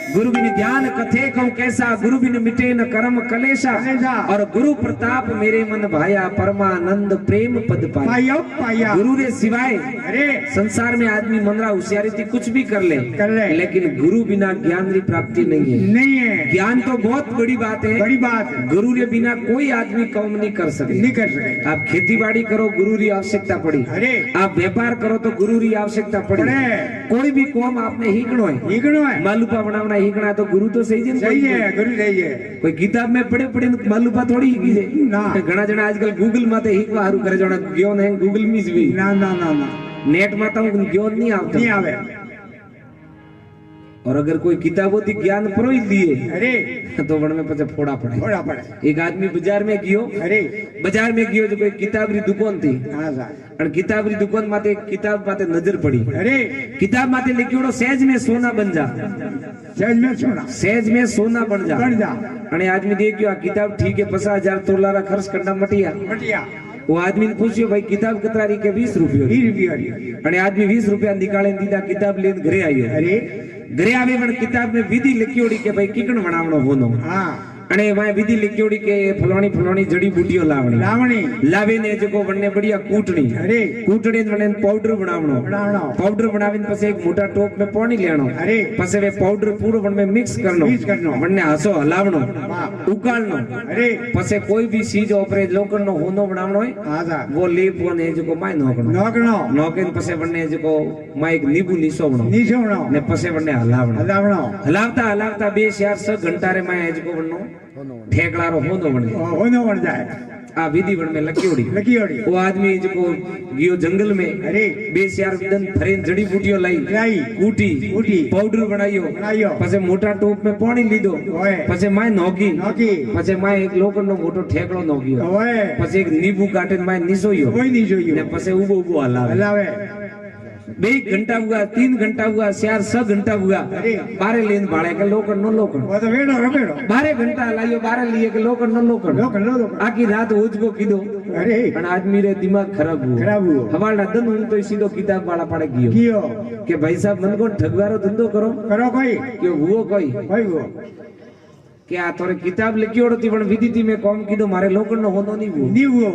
[SPEAKER 1] गुरु बिन ज्ञान कथे कहूं कैसा गुरु बिन मिटे न कर्म कलेशा
[SPEAKER 2] कलेशा।
[SPEAKER 1] और गुरु प्रताप मेरे मन भाया परमानंद प्रेम पद पाया
[SPEAKER 2] पाया पाया
[SPEAKER 1] गुरु रे सिवाय
[SPEAKER 2] अरे
[SPEAKER 1] संसार में आदमी मनरा होशियारी थी कुछ भी कर ले लेकिन गुरु बिना ज्ञान की प्राप्ति नहीं है
[SPEAKER 2] नहीं है
[SPEAKER 1] ज्ञान तो बहुत बड़ी बात है
[SPEAKER 2] बड़ी बात है।
[SPEAKER 1] गुरु के बिना कोई आदमी काम नहीं कर सके
[SPEAKER 2] नहीं कर सके
[SPEAKER 1] आप खेती बाड़ी करो गुरु की आवश्यकता पड़ी
[SPEAKER 2] अरे
[SPEAKER 1] आप व्यापार करो तो गुरु की आवश्यकता पड़ी
[SPEAKER 2] पड़े।
[SPEAKER 1] कोई भी काम आपने हीकणो है
[SPEAKER 2] हीकणो है
[SPEAKER 1] मालूपा बनावना हीकणा तो गुरु तो सही है
[SPEAKER 2] सही है गुरु सही है
[SPEAKER 1] कोई किताब में पढ़े पढ़े मालूपा थोड़ी हीकी है
[SPEAKER 2] ना।
[SPEAKER 1] घણા જણા આજકાલ ગૂગલ માથે હીકવા હારું કરે જણા જ્ઞાન હે ગૂગલ में જ भी
[SPEAKER 2] ना ना ना ना
[SPEAKER 1] नेट में तो ज्ञान नहीं आता
[SPEAKER 2] नहीं आवे
[SPEAKER 1] और अगर कोई किताबों थी ज्ञान परोई दिए
[SPEAKER 2] अरे
[SPEAKER 1] तो वन में पचे फोड़ा पड़े
[SPEAKER 2] थोड़ा पड़े
[SPEAKER 1] एक आदमी बाजार में गयो
[SPEAKER 2] अरे
[SPEAKER 1] बाजार में गयो जो कोई किताब री दुकान थी
[SPEAKER 2] हाँ सा
[SPEAKER 1] और किताब री दुकान माथे किताब माथे नजर पड़ी
[SPEAKER 2] अरे
[SPEAKER 1] किताब माथे लिखियोड़ो सहज में सोना बन जा
[SPEAKER 2] सहज में सोना
[SPEAKER 1] सहज में सोना बन जा
[SPEAKER 2] बन जा
[SPEAKER 1] અને आदमी देखियो आ किताब ठीक है 50,000 तोलारा खर्च करना मटिया
[SPEAKER 2] मटिया
[SPEAKER 1] वो आदमी ने पूछियो भाई किताब कितना री के 20 रुपया
[SPEAKER 2] 20 रुपया
[SPEAKER 1] અને आदमी 20 रुपया निकाले दीदा किताब लेन घरे आयो
[SPEAKER 2] अरे
[SPEAKER 1] घरे आवे पण किताब में विधि लिखियोड़ी के भाई किकण बनावणो होनो
[SPEAKER 2] हाँ
[SPEAKER 1] અને એમાં વિધિ લખ્યોડી કે ફલાણી ફલાણી જડી બુટીઓ લાવણી
[SPEAKER 2] लावणी
[SPEAKER 1] લાવીને જેકો વણને બઢિયા કૂટણી
[SPEAKER 2] अरे
[SPEAKER 1] કૂટણી વણે પાવડર બનાવણો
[SPEAKER 2] बनावणो
[SPEAKER 1] पाउडर बनाવીને પછી એક મોટા ટોપ में પાણી લેણો
[SPEAKER 2] अरे
[SPEAKER 1] પછી વે પાउडर પૂરો વણ में मिक्स करनो
[SPEAKER 2] मिक्स करनो।
[SPEAKER 1] વણને હાસો હલાવણો
[SPEAKER 2] वाह।
[SPEAKER 1] ઉકાળનો
[SPEAKER 2] अरे
[SPEAKER 1] પછી કોઈ भी चीज ઓપરે લોખંડનો હોનો બનાવણો હોય
[SPEAKER 2] हाँ सा
[SPEAKER 1] वो લેપોને જેકો માય નોકણો
[SPEAKER 2] नौकनो
[SPEAKER 1] નોકીને પછી વણને જેકો માં એક નીબુ નીસોવણો
[SPEAKER 2] निशोणो
[SPEAKER 1] ને પછી વણને હલાવણો
[SPEAKER 2] हलावणो
[SPEAKER 1] हलावता हलावता 2-4 घंटा रे में जेको वणनो ठेकड़ारो होंदो वणे
[SPEAKER 2] होनो बन जाए
[SPEAKER 1] आ विधिवण में लकीओड़ी
[SPEAKER 2] लकीओड़ी
[SPEAKER 1] वो आदमी जो गयो जंगल में
[SPEAKER 2] अरे
[SPEAKER 1] बे चार दिन फरीन जड़ी बूटियों लाई कूटी पाउडर बनायो पछे मोटा टोप में पानी लीधो पछे माय नोगी पछे माय एक लोकन नो मोटो ठेकड़ो नोगियो पछे एक नींबू काटे माय निसोयो ने पछे उबो उबो हलावे 2 घंटा हुआ 3 घंटा हुआ 4-6 घंटा हुआ बारे लेन भाड़े के लोकन नो लोकन
[SPEAKER 2] वो तो वेड़ो रखेड़ो
[SPEAKER 1] 12 घंटा लायो 12 लिए के लोकन नो लोकन आकी रात उजगो कीधो
[SPEAKER 2] अरे
[SPEAKER 1] पण आदमी रे दिमाग खराब हुओ हवाला दन हूं तो सीधो किताब वाला पड़े गियो के भाई साहब मन को ठगवारो धंधो करो कोई के हुओ कोई वो के आ तोरे किताब लिखी ओड़ती पण विधि थी में कॉम कीधो मारे लोकन नो होनो नी हुओ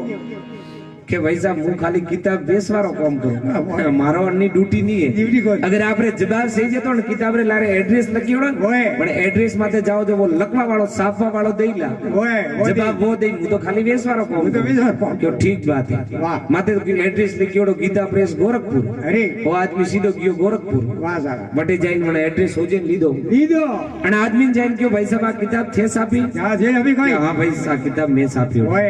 [SPEAKER 1] के भाई साहब હું ખાલી કિતાબ વેચવાનો કામ કરું મારો અરની ડ્યુટી ની હે અગર આપણે જવાબ સહી જતો ને કિતાબ રે લારે એડ્રેસ લખ્યો ને પણ એડ્રેસ માથે જાઓ તો વો લખવા વાળો છાપવા વાળો દેઈલા જવાબ વો દેઈ હું તો ખાલી વેચવાનો કામ કરું કે ઠીક વાત હે માથે એડ્રેસ લખ્યોડો ગીતા પ્રેસ ગોરખપુર અરે ઓ આદમી સીધો ગયો ગોરખપુર વાહ સારા બટે જઈને મને એડ્રેસ હોજે લીધો અને આદમી જઈને કયો ભાઈ સાહેબ આ કિતાબ છે છાપી હા જે અભી કોઈ હા ભાઈ આ કિતાબ મેં છાપ્યો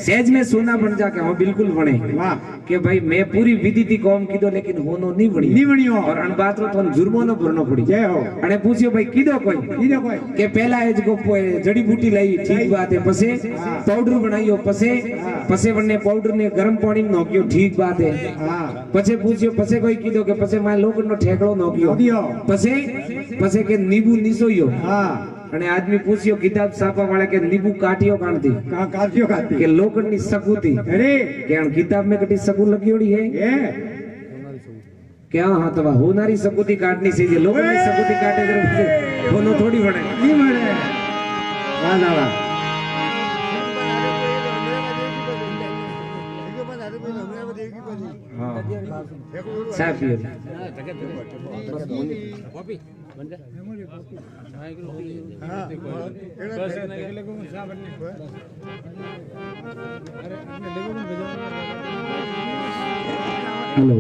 [SPEAKER 1] सहज में सोना बन जा के हाँ बिल्कुल बने वाह के भाई मैं पूरी विधि थी कौम कीधो लेकिन होनो नहीं बनियो और अन बात रो तो जुर्मानो भरनो पड़ी जय हो अने पूछियो भाई कीधो कोई के पहला एज को जड़ी बूटी लाई ठीक बात है पसे पाउडर बनाइयो पसे वने पाउडर ने गरम पानी में नोकियो ठीक बात है पसे पूछियो पसे कोई कीधो के पसे माय लोकन नो ठेकड़ो नोकियो पसे के नींबू निसोयो हां અને આદમી પૂછ્યો કિતાબ છાપવા વાળા કે લીંબુ કાઢ્યો કાઢતી કે લોખંડની સકુતી અરે કે કિતાબ में કટી સકુ લખીઓડી હે કે હા તવા હોનારી સકુતી કાઢની છે જે લોખંડની સકુતી કાઢે કરે હોનો થોડી વણે ઈ વણે વાહ વાહ હા સાફી કોપી बन जा हेलो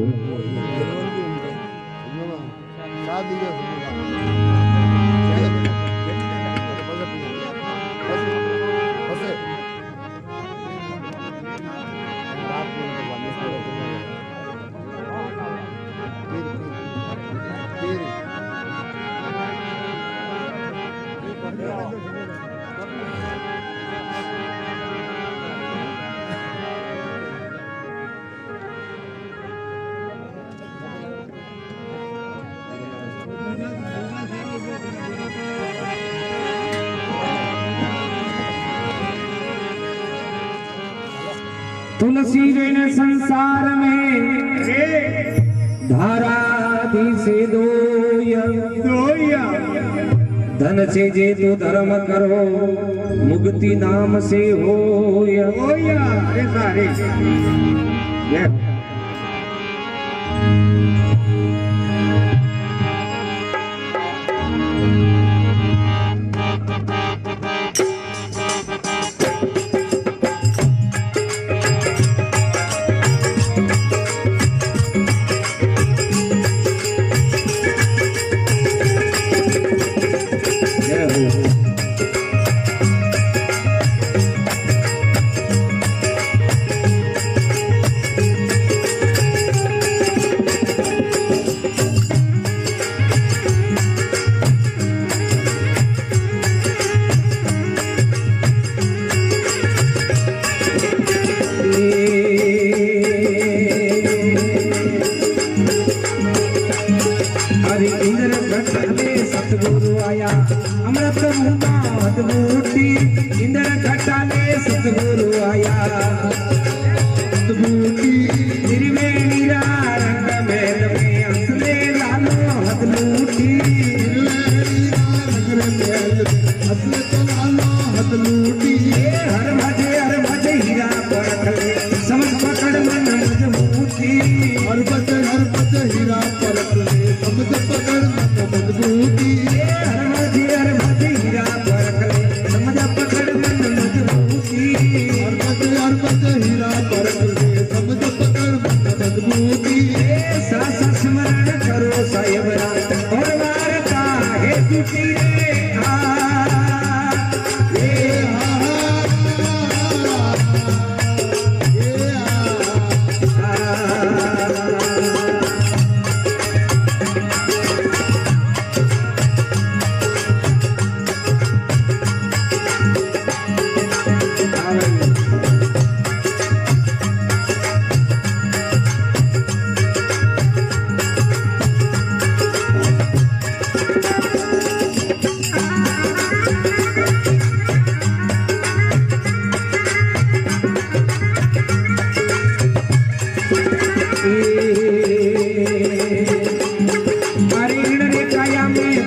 [SPEAKER 1] तुलसी ने संसार में धारा दी से दोया धन से जे तो धर्म करो मुक्ति नाम से होया अरे सारे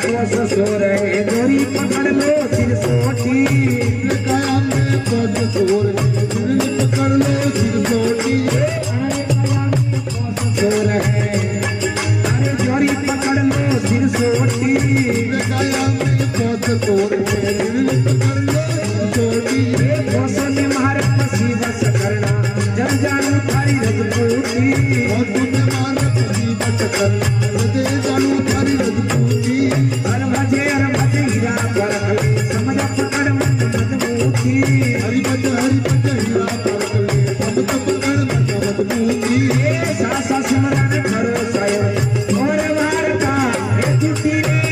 [SPEAKER 1] कोस सो रहे जोरी पकड़ लो सिर सोटी
[SPEAKER 4] काया में पद सोर दिल पकड़ लो सिर सोटी
[SPEAKER 1] सो रहे अरे जोरी पकड़ लो सिर सोटी
[SPEAKER 4] काया में पद सोर दिल पकड़ लो सिर सोटी
[SPEAKER 1] कोसों ने मार पसी बस करना जब जानू थारी रजपूती
[SPEAKER 4] और तुमने मार पसी बस करना दे जानू थारी रजपूती
[SPEAKER 1] हर भजे हीरा परख ले समझ पकड़ मन मजबूती
[SPEAKER 4] हरि भज हीरा परख ले समझ पकड़ मन मजबूती
[SPEAKER 1] सासा सिमरन करो सायो और वारता हे टूटी रे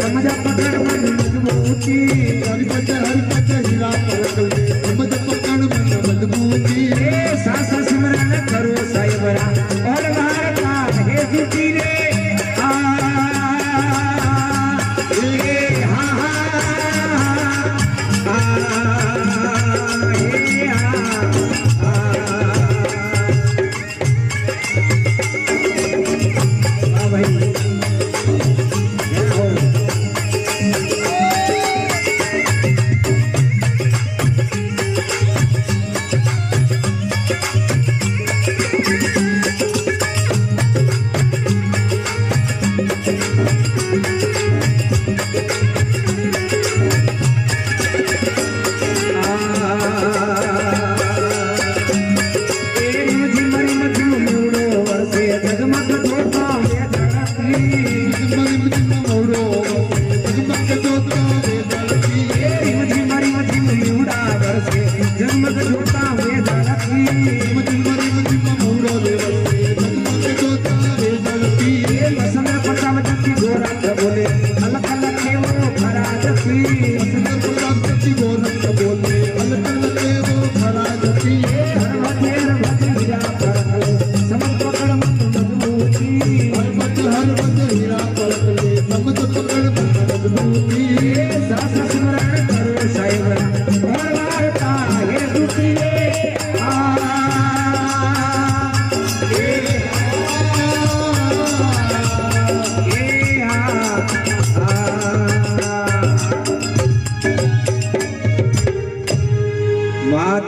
[SPEAKER 1] समझ पकड़ मन मजबूती
[SPEAKER 4] हरि भज हीरा परख ले समझ पकड़ मन मजबूती
[SPEAKER 1] सासा सिमरन करो साइबरा और भारता हे जुटी रे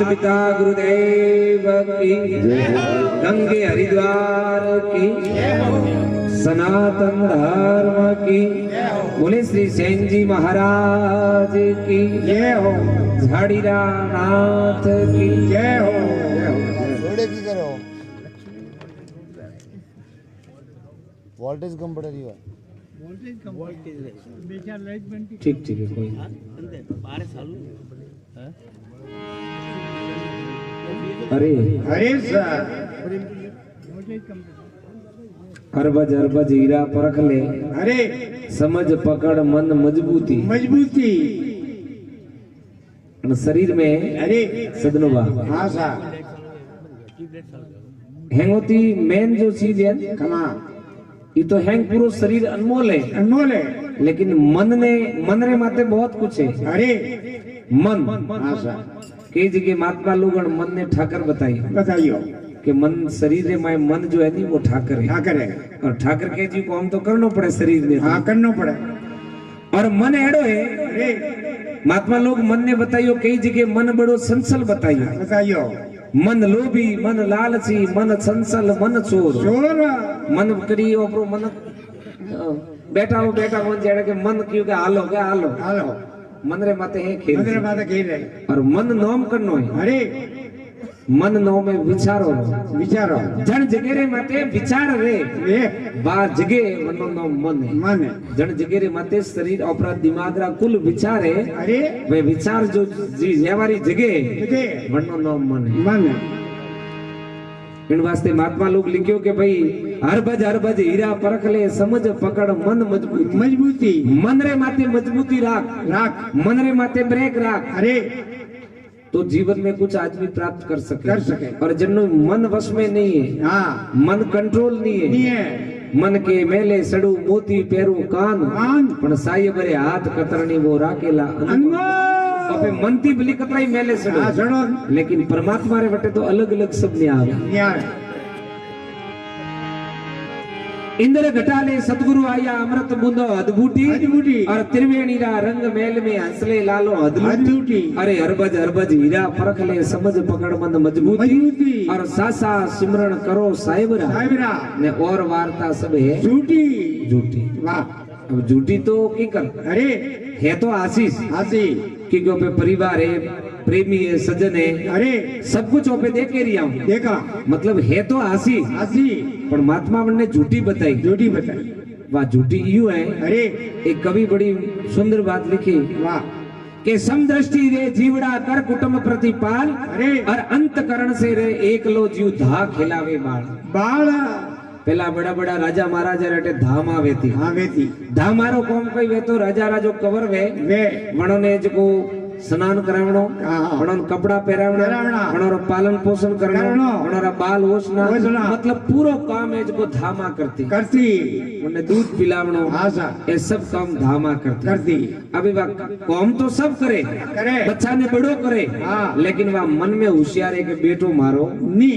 [SPEAKER 1] पिता गुरुदेव की गंगे हरिद्वार की सनातन धर्म की बोले श्री सेन जी महाराज की जय हो झाड़ीरा नाथ की जय हो
[SPEAKER 5] थोड़े की करो वोल्टेज कम पड़ रही है
[SPEAKER 1] ठीक ठीक है कोई अरे
[SPEAKER 2] अरे सर
[SPEAKER 1] अरबज हीरा परख ले
[SPEAKER 2] अरे
[SPEAKER 1] समझ पकड़ मन मजबूती
[SPEAKER 2] मजबूती
[SPEAKER 1] शरीर में
[SPEAKER 2] अरे
[SPEAKER 1] सदनुबा
[SPEAKER 2] हाँ सर
[SPEAKER 1] हेंगोती मेन जो चीज है
[SPEAKER 2] कमा
[SPEAKER 1] ये तो हैंग पूरा शरीर अनमोल है
[SPEAKER 2] अनमोल है
[SPEAKER 1] लेकिन मन रे माते बहुत कुछ है
[SPEAKER 2] अरे
[SPEAKER 1] मन
[SPEAKER 2] हाँ सर
[SPEAKER 1] कई जगह महात्मा लोग मन ने ठाकर बताई
[SPEAKER 2] बताइयो
[SPEAKER 1] कि मन शरीर रे माए मन जो है नहीं वो ठाकर है
[SPEAKER 2] ठाकर है
[SPEAKER 1] और ठाकर के जी को हम तो करनो पड़े शरीर में
[SPEAKER 2] हाँ करना पड़े
[SPEAKER 1] और मन एड़ो है
[SPEAKER 2] अरे
[SPEAKER 1] महात्मा लोग मन ने बताइयो कई जगह मन बड़ो संसल बताइयो
[SPEAKER 2] बताइयो
[SPEAKER 1] मन लोभी मन लालची मन संसल मन चोर
[SPEAKER 2] चोर
[SPEAKER 1] मन करी ओपरो मन बैठा मन जेड़े के मन क्यों के हालो
[SPEAKER 2] हालो
[SPEAKER 1] मन रे माते है खेल
[SPEAKER 2] मंदिर माता खेल रहे
[SPEAKER 1] और मन नोम करनो है
[SPEAKER 2] अरे
[SPEAKER 1] मन नो में विचारो
[SPEAKER 2] विचारो
[SPEAKER 1] जन जगह रे माते विचार रे
[SPEAKER 2] ए
[SPEAKER 1] बार जगह मनो नो मन है
[SPEAKER 2] मन
[SPEAKER 1] जन जगह रे माते शरीर अपरा दिमाग रा कुल विचार है
[SPEAKER 2] अरे
[SPEAKER 1] वे विचार जो जी हमारी जगह
[SPEAKER 2] जगह
[SPEAKER 1] मनो नो मन है
[SPEAKER 2] मन
[SPEAKER 1] इन वास्ते महात्मा लोग लिखियो के भाई हर बज हीरा परख ले समझ पकड़ मन
[SPEAKER 2] मजबूती
[SPEAKER 1] मन रे माते मजबूती राख
[SPEAKER 2] राख
[SPEAKER 1] मन रे माते ब्रेक राख
[SPEAKER 2] अरे
[SPEAKER 1] तो जीवन में कुछ आदमी प्राप्त कर सके
[SPEAKER 2] और
[SPEAKER 1] जिन्नो मन वश में नहीं है
[SPEAKER 2] हाँ
[SPEAKER 1] मन कंट्रोल नहीं
[SPEAKER 2] नहीं
[SPEAKER 1] है
[SPEAKER 2] है
[SPEAKER 1] मन के मेले सड़ू मोती पेरू कान
[SPEAKER 2] कान
[SPEAKER 1] पण साई बरे हाथ कतरणी वो राकेला
[SPEAKER 2] अनमोल
[SPEAKER 1] अबे मनती भली कतराई मेले सड़ू
[SPEAKER 2] हाँ सड़ो
[SPEAKER 1] लेकिन परमात्मा रे वटे तो अलग अलग सब ने आवे
[SPEAKER 2] यार
[SPEAKER 1] इंद्र घटाले सतगुरु आया अमृत बूंदो अद्भुती
[SPEAKER 2] अद्भुती
[SPEAKER 1] और त्रिवेणी रा रंग मेल में हंसले लालो
[SPEAKER 2] अद्भुती
[SPEAKER 1] अरे हरबज हीरा परख ले समझ पकड़ मन मजबूती
[SPEAKER 2] मजबूती
[SPEAKER 1] और सासा सिमरण करो साहिबरा
[SPEAKER 2] साहिबरा
[SPEAKER 1] ने और वार्ता सब है
[SPEAKER 2] झूठी
[SPEAKER 1] झूठी
[SPEAKER 2] वाह
[SPEAKER 1] अब झूठी तो की कर
[SPEAKER 2] अरे
[SPEAKER 1] है तो आशीष
[SPEAKER 2] हासी
[SPEAKER 1] क्योंकि ओपे परिवार है प्रेमी है सज्जन है
[SPEAKER 2] अरे
[SPEAKER 1] सब कुछ ओपे देखे रिया हूं
[SPEAKER 2] देखा
[SPEAKER 1] मतलब है तो आशीष
[SPEAKER 2] हासी
[SPEAKER 1] पर महात्मा ने झूठी बताई
[SPEAKER 2] झूठी बताई
[SPEAKER 1] वाह झूठी यूं है
[SPEAKER 2] अरे
[SPEAKER 1] एक कवि बड़ी सुंदर बात लिखी
[SPEAKER 2] वाह
[SPEAKER 1] के समदृष्टि रे जीवड़ा कर कुटुंब प्रतिपाल
[SPEAKER 2] अरे
[SPEAKER 1] और अंतकरण से रे एक लो जीव धा खिलावे बाल
[SPEAKER 2] बाल
[SPEAKER 1] पेला बड़ा बड़ा राजा महाराजा रटे धाम आवे थी
[SPEAKER 2] हाँ वेती
[SPEAKER 1] धाम मारो कौन कोई वे तो राजा राजो कवर वे
[SPEAKER 2] वे
[SPEAKER 1] वणो ने जो स्नान करावणो
[SPEAKER 2] हाँ।
[SPEAKER 1] वणो कपड़ा पहरावणा
[SPEAKER 2] पहरावणा।
[SPEAKER 1] वणो पालन पोषण करनो
[SPEAKER 2] करनो।
[SPEAKER 1] वणो बाल ओसना
[SPEAKER 2] ओसना।
[SPEAKER 1] मतलब पूरो काम है जो धामा करती
[SPEAKER 2] करती
[SPEAKER 1] उन्हें दूध पिलावणो
[SPEAKER 2] हाँ सा
[SPEAKER 1] ये सब काम धामा करती
[SPEAKER 2] करती
[SPEAKER 1] अभी वह कौम तो सब करे
[SPEAKER 2] करे
[SPEAKER 1] बच्चा ने बड़ो करे
[SPEAKER 2] हाँ।
[SPEAKER 1] लेकिन वह मन में होशियार है कि बेटो मारो
[SPEAKER 2] नी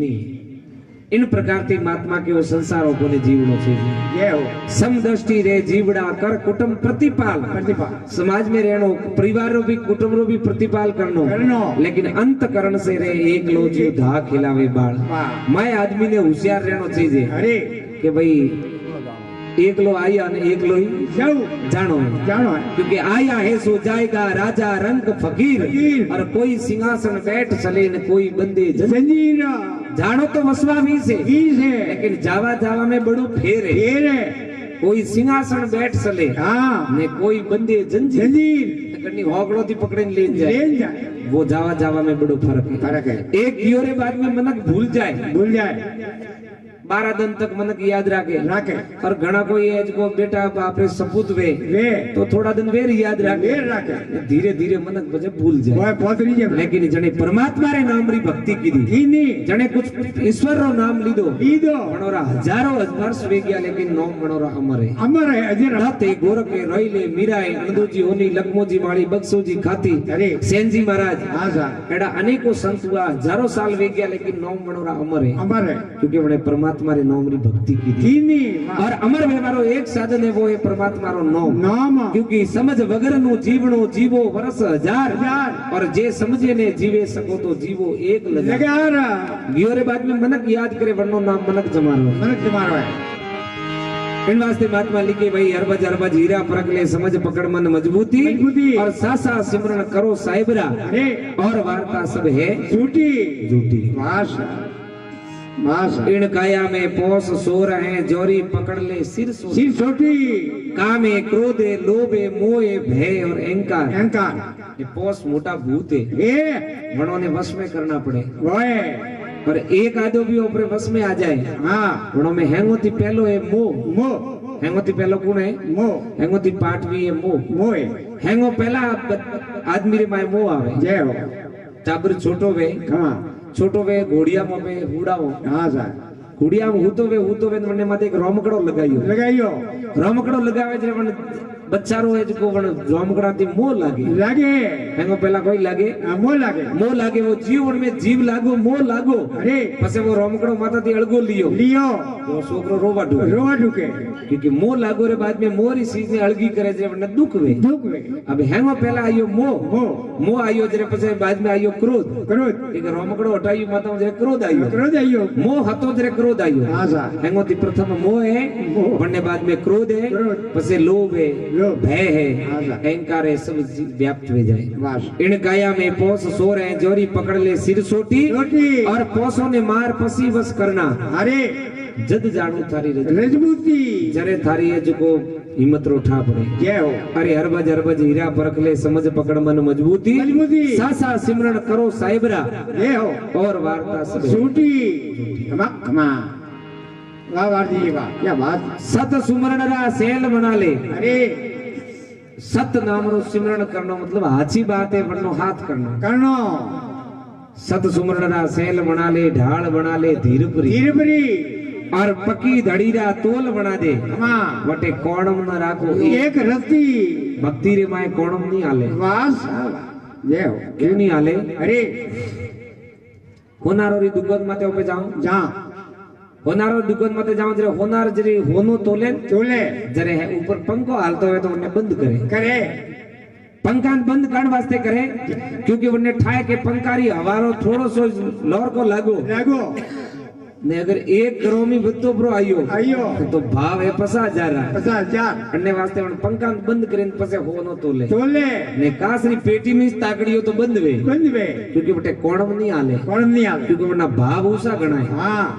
[SPEAKER 1] नहीं इन प्रकार की महात्मा के वो संसारों को ने जीवनो चाहिए
[SPEAKER 2] ये हो
[SPEAKER 1] समदृष्टि रे जीवड़ा कर कुटुंब प्रतिपाल
[SPEAKER 2] प्रतिभा
[SPEAKER 1] समाज में रहनो परिवार रो भी कुटुंब रो भी प्रतिपाल करनो
[SPEAKER 2] करनो।
[SPEAKER 1] लेकिन अंतकरण से रे एक लो जीव धा खिलावे बाल
[SPEAKER 2] वाह
[SPEAKER 1] मैं आदमी ने होशियार रहनो चाहिए
[SPEAKER 2] अरे
[SPEAKER 1] कि भाई एक लो आया ने एक लो ही
[SPEAKER 2] जाओ
[SPEAKER 1] जानो
[SPEAKER 2] जानो है
[SPEAKER 1] क्योंकि आया है सो जाएगा राजा रंग फकीर
[SPEAKER 2] फकीर।
[SPEAKER 1] और कोई सिंहासन बैठ चले न कोई बंदे
[SPEAKER 2] जंजीर
[SPEAKER 1] जानो तो वसवा भी से
[SPEAKER 2] बीज है
[SPEAKER 1] लेकिन जावा जावा में बड़ो फेर है
[SPEAKER 2] फेर है
[SPEAKER 1] कोई सिंहासन बैठ चले
[SPEAKER 2] हाँ
[SPEAKER 1] ने कोई बंदे जंजीर
[SPEAKER 2] जंजीर
[SPEAKER 1] कन्नी होगड़ो थी पकड़े ले जाए
[SPEAKER 2] ले जाए
[SPEAKER 1] वो जावा जावा में बड़ो फर्क है
[SPEAKER 2] फर्क है
[SPEAKER 1] एक योरे बाद में मनक भूल जाए
[SPEAKER 2] भूल जाए
[SPEAKER 1] 12 दिन तक मनक याद रखे
[SPEAKER 2] राखे
[SPEAKER 1] और घना कोई है जो बेटा बापरे सपूत वे
[SPEAKER 2] वे
[SPEAKER 1] तो थोड़ा दिन वेर याद रखे
[SPEAKER 2] वेर राखे
[SPEAKER 1] धीरे धीरे मनक बजे भूल जाए
[SPEAKER 2] वो पौतरी जब
[SPEAKER 1] लेकिन जने परमात्मा रे नाम री भक्ति की दी
[SPEAKER 2] ईनी
[SPEAKER 1] जने कुछ ईश्वर रो नाम लीधो
[SPEAKER 2] ईदो
[SPEAKER 1] मनोरा हजारों वर्ष वे गया लेकिन नाम मनोरा अमर है
[SPEAKER 2] अमर है अजर
[SPEAKER 1] राते गोरखे रोइले मीराए अनदोजी होनी लखमोजी माड़ी बक्सोजी खाती
[SPEAKER 2] अरे
[SPEAKER 1] सेनजी महाराज
[SPEAKER 2] हाँ सा
[SPEAKER 1] एड़ा अनेकों संत हुआ हजारों साल वे गया लेकिन नाम मनोरा अमर है
[SPEAKER 2] अमर है
[SPEAKER 1] क्योंकि उन्हें परमात्मा रे नाम री भक्ति की थी
[SPEAKER 2] ईनी
[SPEAKER 1] और अमर व्यवहारो एक साधन है वो है परमात्मा रो नाम
[SPEAKER 2] नाम
[SPEAKER 1] क्योंकि समझ वगर नु जीवनो जीवो वर्ष हजार
[SPEAKER 2] हजार।
[SPEAKER 1] और जे समझे ने जीवे सको तो जीवो एक लगा
[SPEAKER 2] लगार
[SPEAKER 1] गियोरे बाद में मनक याद करे वरनो नाम मनक जमारो
[SPEAKER 2] मनक तुम्हारा है
[SPEAKER 1] इन वास्ते महात्मा लिखे भाई हरबज हीरा परख ले समझ पकड़ मन मजबूती
[SPEAKER 2] मजबूती।
[SPEAKER 1] और सासा सिमरन करो साहिबरा
[SPEAKER 2] अरे
[SPEAKER 1] और वार्ता सब है
[SPEAKER 2] झूठी
[SPEAKER 1] झूठी
[SPEAKER 2] मास मास
[SPEAKER 1] इन काया में पोस सो रहे जोरी पकड़ ले सिर सो
[SPEAKER 2] सिर छोटी
[SPEAKER 1] कामे क्रोधे लोभे मोहे भय और अहंकार
[SPEAKER 2] अहंकार
[SPEAKER 1] ये पोस मोटा भूत है
[SPEAKER 2] ये
[SPEAKER 1] वणों ने वश में करना पड़े
[SPEAKER 2] वो है
[SPEAKER 1] और एक आदो भी ऊपर वश में आ जाए
[SPEAKER 2] हाँ
[SPEAKER 1] वणों में हैंगोती पहलो है मोह
[SPEAKER 2] मो
[SPEAKER 1] हैंगोती पहलो कौन है
[SPEAKER 2] मो
[SPEAKER 1] हैंगोती पाटवी है मोह
[SPEAKER 2] मो है
[SPEAKER 1] हैंगो पहला आदमी रे माय मोह आवे
[SPEAKER 2] जय हो
[SPEAKER 1] टाबर छोटो वे
[SPEAKER 2] हाँ
[SPEAKER 1] छोटो वे घोड़िया में हुड़ाओ
[SPEAKER 2] हाँ सा
[SPEAKER 1] घोड़िया में हूतो वे मने माथे एक रोमकड़ो लगायो
[SPEAKER 2] लगाइयो
[SPEAKER 1] रोमकड़ो लगावे जे मन बच्चारो है जो वण जोमकड़ा थी मोह लागे
[SPEAKER 2] लागे
[SPEAKER 1] हेंगो पहला कोई लागे
[SPEAKER 2] मोह लागे
[SPEAKER 1] वो जीवन में जीव लागो मोह लागो
[SPEAKER 2] अरे
[SPEAKER 1] पसे वो रोमकड़ो माता थी अड़गो लियो तो छोकरो रोवा ढूके क्योंकि मोह लागो रे बाद में मोरी चीज ने अड़गी करे जे वने दुख वे अब हेंगो पहला आयो मोह आयो जरे पसे बाद में आयो क्रोध क्योंकि रोमकड़ो हटायो माता जरे क्रोध आयो मोह हतो जरे क्रोध आयो हेंगो थी प्रथम मोह है वने बाद में क्रोध है पसे लोभ है भय है अहंकार है सब व्याप्त हो जाए इन काया में पोस सो रहे जोरी पकड़ ले सिर सोटी और पोसों ने मार पसी वस करना अरे जद जानू थारी रजबूती जरे थारी है जो हिम्मत रोठा पड़े जय हो अरे हरबज हीरा परख ले समझ पकड़ मन मजबूती सासा सिमरन करो साहिबरा जय हो और वार्ता सब झूठी क्षमा वाह वारजी वाह क्या बात सत सुमरण रा सेल बना ले अरे सत नाम रो सिमरण करनो मतलब हाची बात है वरनो हाथ करनो सत सुमरण रा सेल बना ले ढाल बना ले धीरपरी और पकी धड़ीरा तोल बना दे वटे कोणम न राखो एक रत्ती भक्ति रे माए कोणम नहीं आले वास ये हो क्यों नहीं आले अरे होनारो री दुकान माते ओपे जाऊं होनारो दुकान माते जाऊं जरे होनार जरे होनो तोले जरे है ऊपर पंखो हालतो है तो उन्हें बंद करे पंखा बंद करने वास्ते करे क्योंकि उन्हें ठाए के पंखारी हवारो थोड़ो सो लौर को लागो ने अगर एक करोड़ में बत्तो प्रो आयो तो भाव है 50,000 अन्य वास्ते उन पंखा बंद करें पसे होनो तोले ने कासरी पेटी में ताकड़ियो तो बंद वे क्योंकि बटे कोणम नहीं आले क्योंकि वरना भाव ऊसा गणा है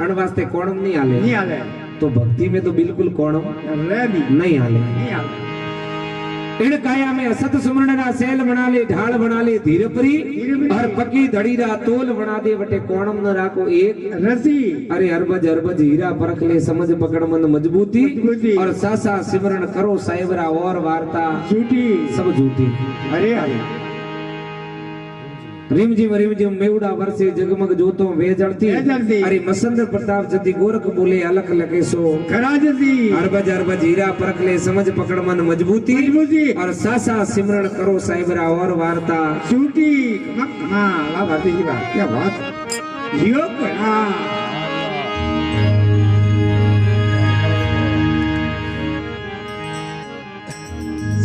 [SPEAKER 1] अन वास्ते कोणम नहीं आले तो भक्ति में तो बिल्कुल कोणम नहीं आले इन काया में असत सुमरण रा सेल बना ले ढाल बना ले धीरपरी और पकी धड़ीरा तोल बना दे बटे कोणम न राखो एक रसी अरे हरबज हीरा परख ले समझ पकड़ मन मजबूती और सासा सिमरण करो साहिबरा और वार्ता झूठी सब झूठी अरे रिमझिम मेवड़ा वर्षे जगमग जोतो वे जलती अरे मसंदर प्रताप जति गोरख बोले अलख लगे सो खरा जति हरबज हीरा परख ले समझ पकड़ मन मजबूती और सासा सिमरण करो साहिबरा और वार्ता झूठी वाह भारती जी वाह क्या बात जियो करा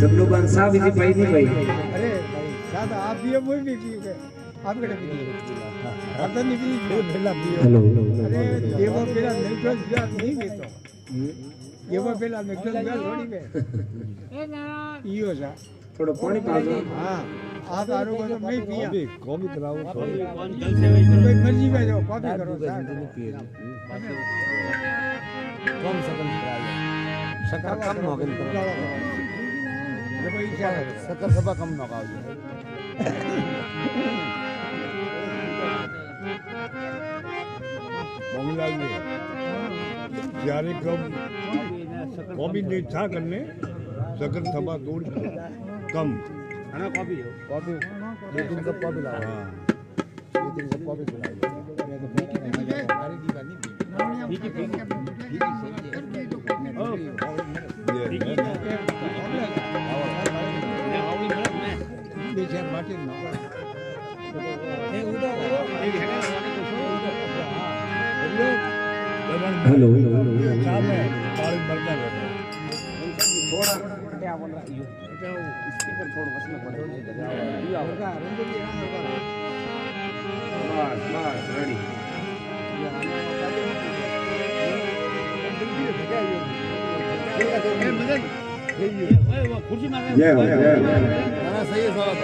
[SPEAKER 1] सब लोग अंसा भी भाई नहीं भाई
[SPEAKER 2] अरे सादा आप भी मुझे भी पियोगे आप कड़े पियोगे आप तो नहीं पियो पहला पियो
[SPEAKER 1] हेलो
[SPEAKER 2] अरे ये वो पहला नेक्स्ट यार नहीं पीतो ये वो पहला नेक्स्ट यार थोड़ी पे इयो सा
[SPEAKER 1] थोड़ा पानी पा दो
[SPEAKER 2] हां आप आरो को तो नहीं पिया
[SPEAKER 5] अभी कॉफी पिलाओ
[SPEAKER 3] कौन जल से वही
[SPEAKER 2] कोई मर्जी में जाओ कॉफी करो
[SPEAKER 5] कम शक्कर कम हो गई शक्कर सभा कम न
[SPEAKER 4] જ્યારે કોબી ની છા કરને સકર થબા દૂર કમ
[SPEAKER 3] खाना कॉफी हो
[SPEAKER 5] कॉफी 2-3 कप कॉफी लाओ हां 2-3 कप कॉफी
[SPEAKER 1] हेलो
[SPEAKER 4] છા મે પાણી ભરતા રહે
[SPEAKER 1] थोड़ा क्या बोल रहा है स्पीकर थोड़ा बस में पड़े बस रेडी
[SPEAKER 3] कुर्सी मार
[SPEAKER 2] जय हो
[SPEAKER 5] सही है साहब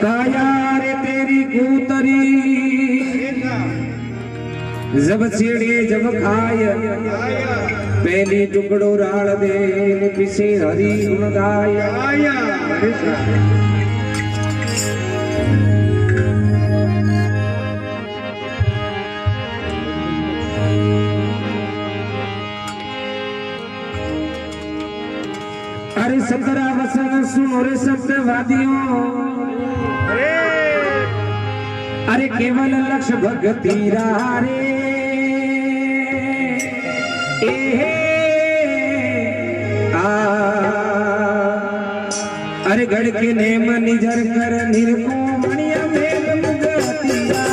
[SPEAKER 1] काया रे तेरी कूतरी जब छेड़े जब खाय पहली टुकड़ो राल दे पिछे हरी गुण गाय अरे 17 वचन सुनो रे सत्यवादियों अरे केवल लक्ष्य भगति रे आ अरे गढ़ के नेम निजर कर निरको मणिया मेल मुगतिया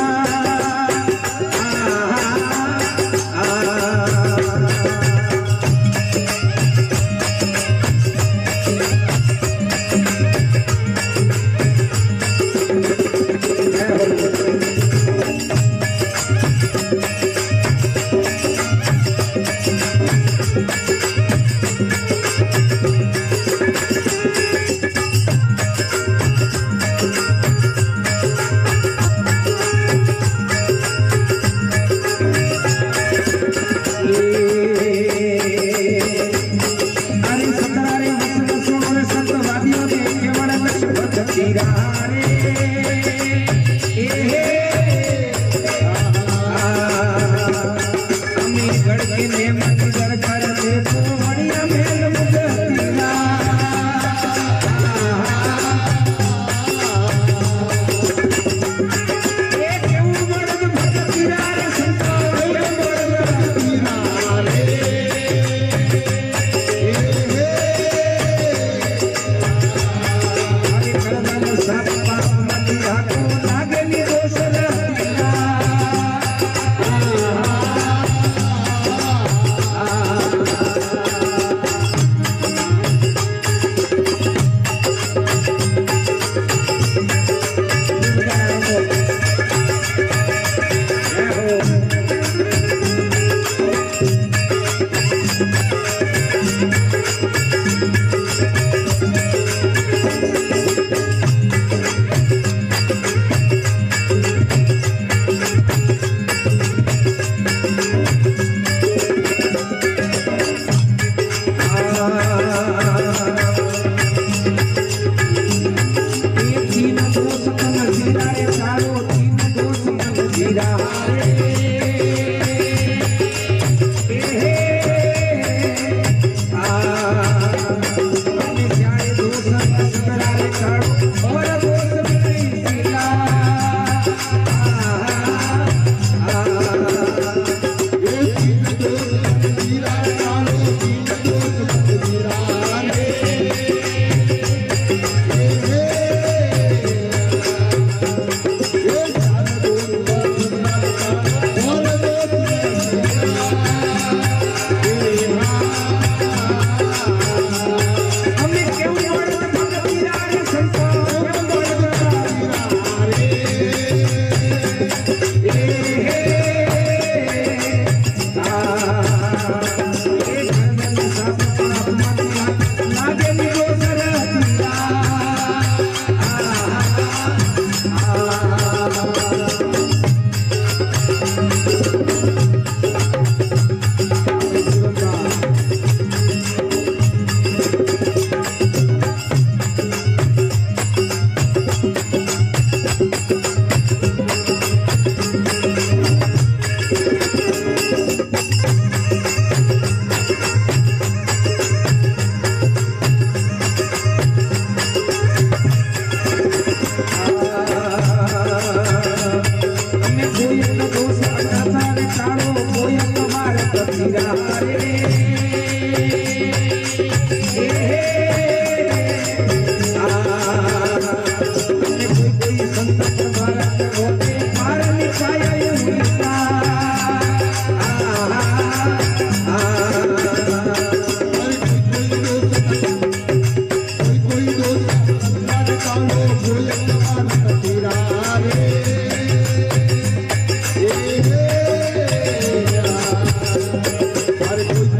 [SPEAKER 4] अरे कोई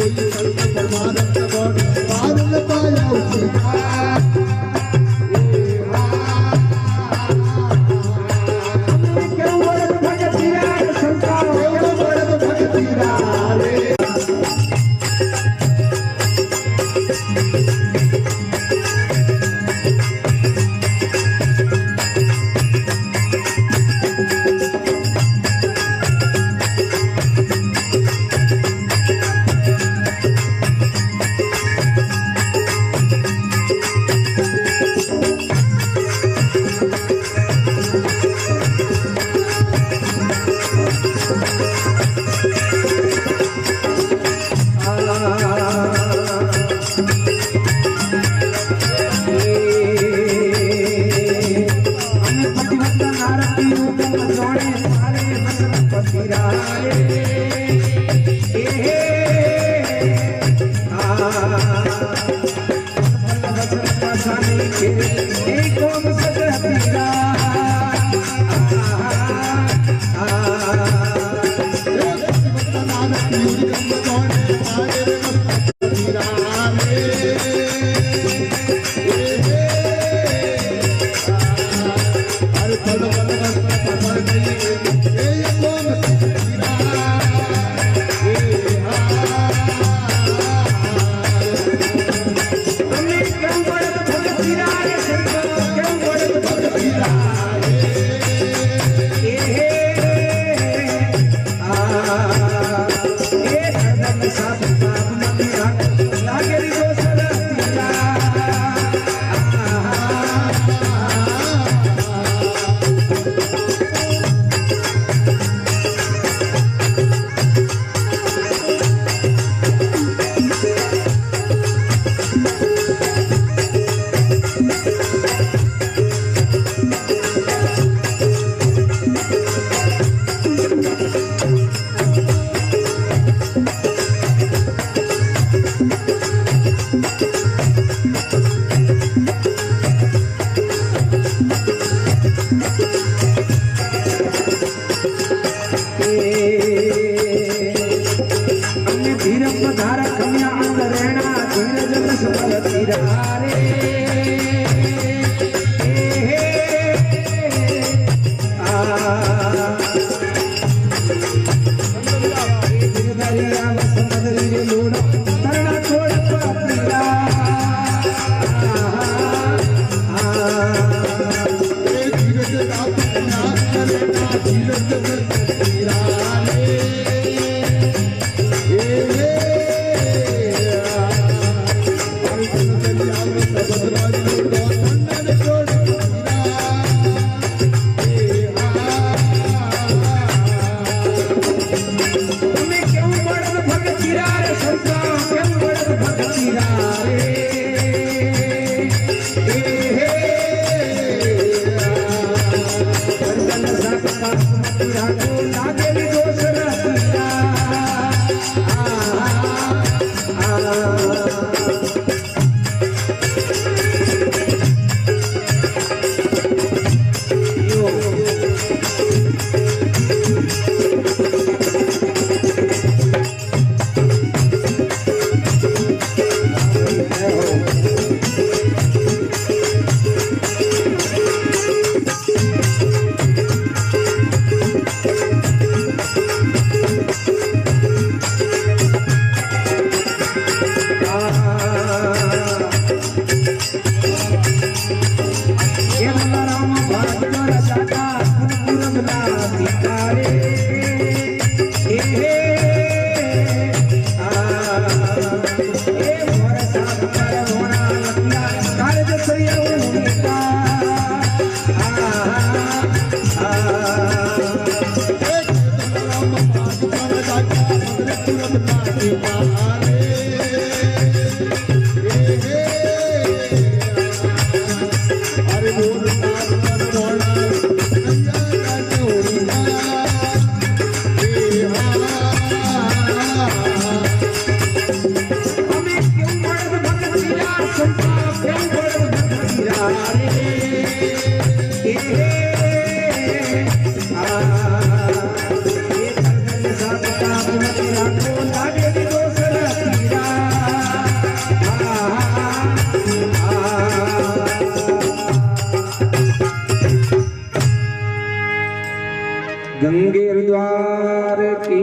[SPEAKER 1] गंगेर द्वार की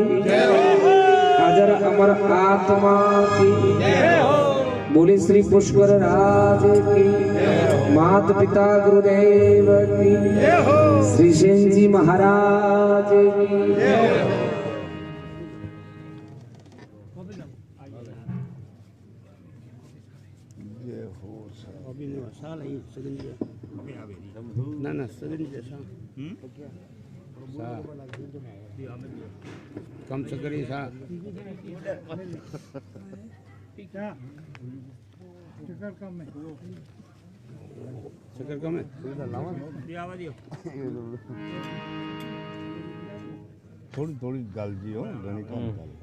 [SPEAKER 1] हाजर अमर आत्मा की बोले श्री पुष्कर राज की मात पिता गुरुदेव की श्री सेन जी महाराज की
[SPEAKER 3] ना ना सगन जैसा कम सकरी सा शक्कर कम है
[SPEAKER 6] થોડી થોડી ગાલજી હો ઘણી કામ ચાલે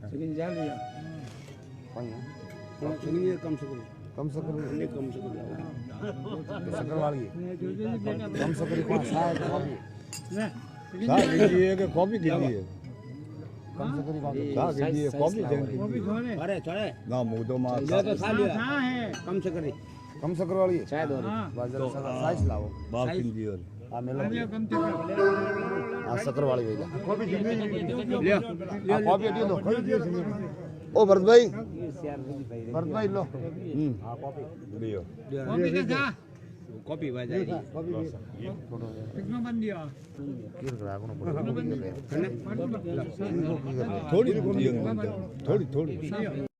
[SPEAKER 3] सगरी जा लिया सगरी कम से
[SPEAKER 5] कम से कम
[SPEAKER 3] कम से
[SPEAKER 5] शक्कर वाली कम से कम 5 साल कॉफी
[SPEAKER 6] શા કીધી કે કોપી કીધી
[SPEAKER 5] कम से कम
[SPEAKER 6] શા કીધી કોપી જેમ
[SPEAKER 3] अरे चले
[SPEAKER 6] ના હું તો માં
[SPEAKER 3] ले तो खा लिया कम से करी
[SPEAKER 5] कम से कम वाली
[SPEAKER 3] चाय दो
[SPEAKER 5] बाजार साइज लाओ
[SPEAKER 6] બાપ કીધી ઓર
[SPEAKER 5] आ मेलो आ शक्कर वाली भैया
[SPEAKER 3] ले
[SPEAKER 5] आ कॉफी हटियो दो ओ भरत भाई लो हां कॉफी
[SPEAKER 6] લ્યો
[SPEAKER 3] कॉपी बाजा
[SPEAKER 5] किर करा को
[SPEAKER 6] થોડી થોડી થોડી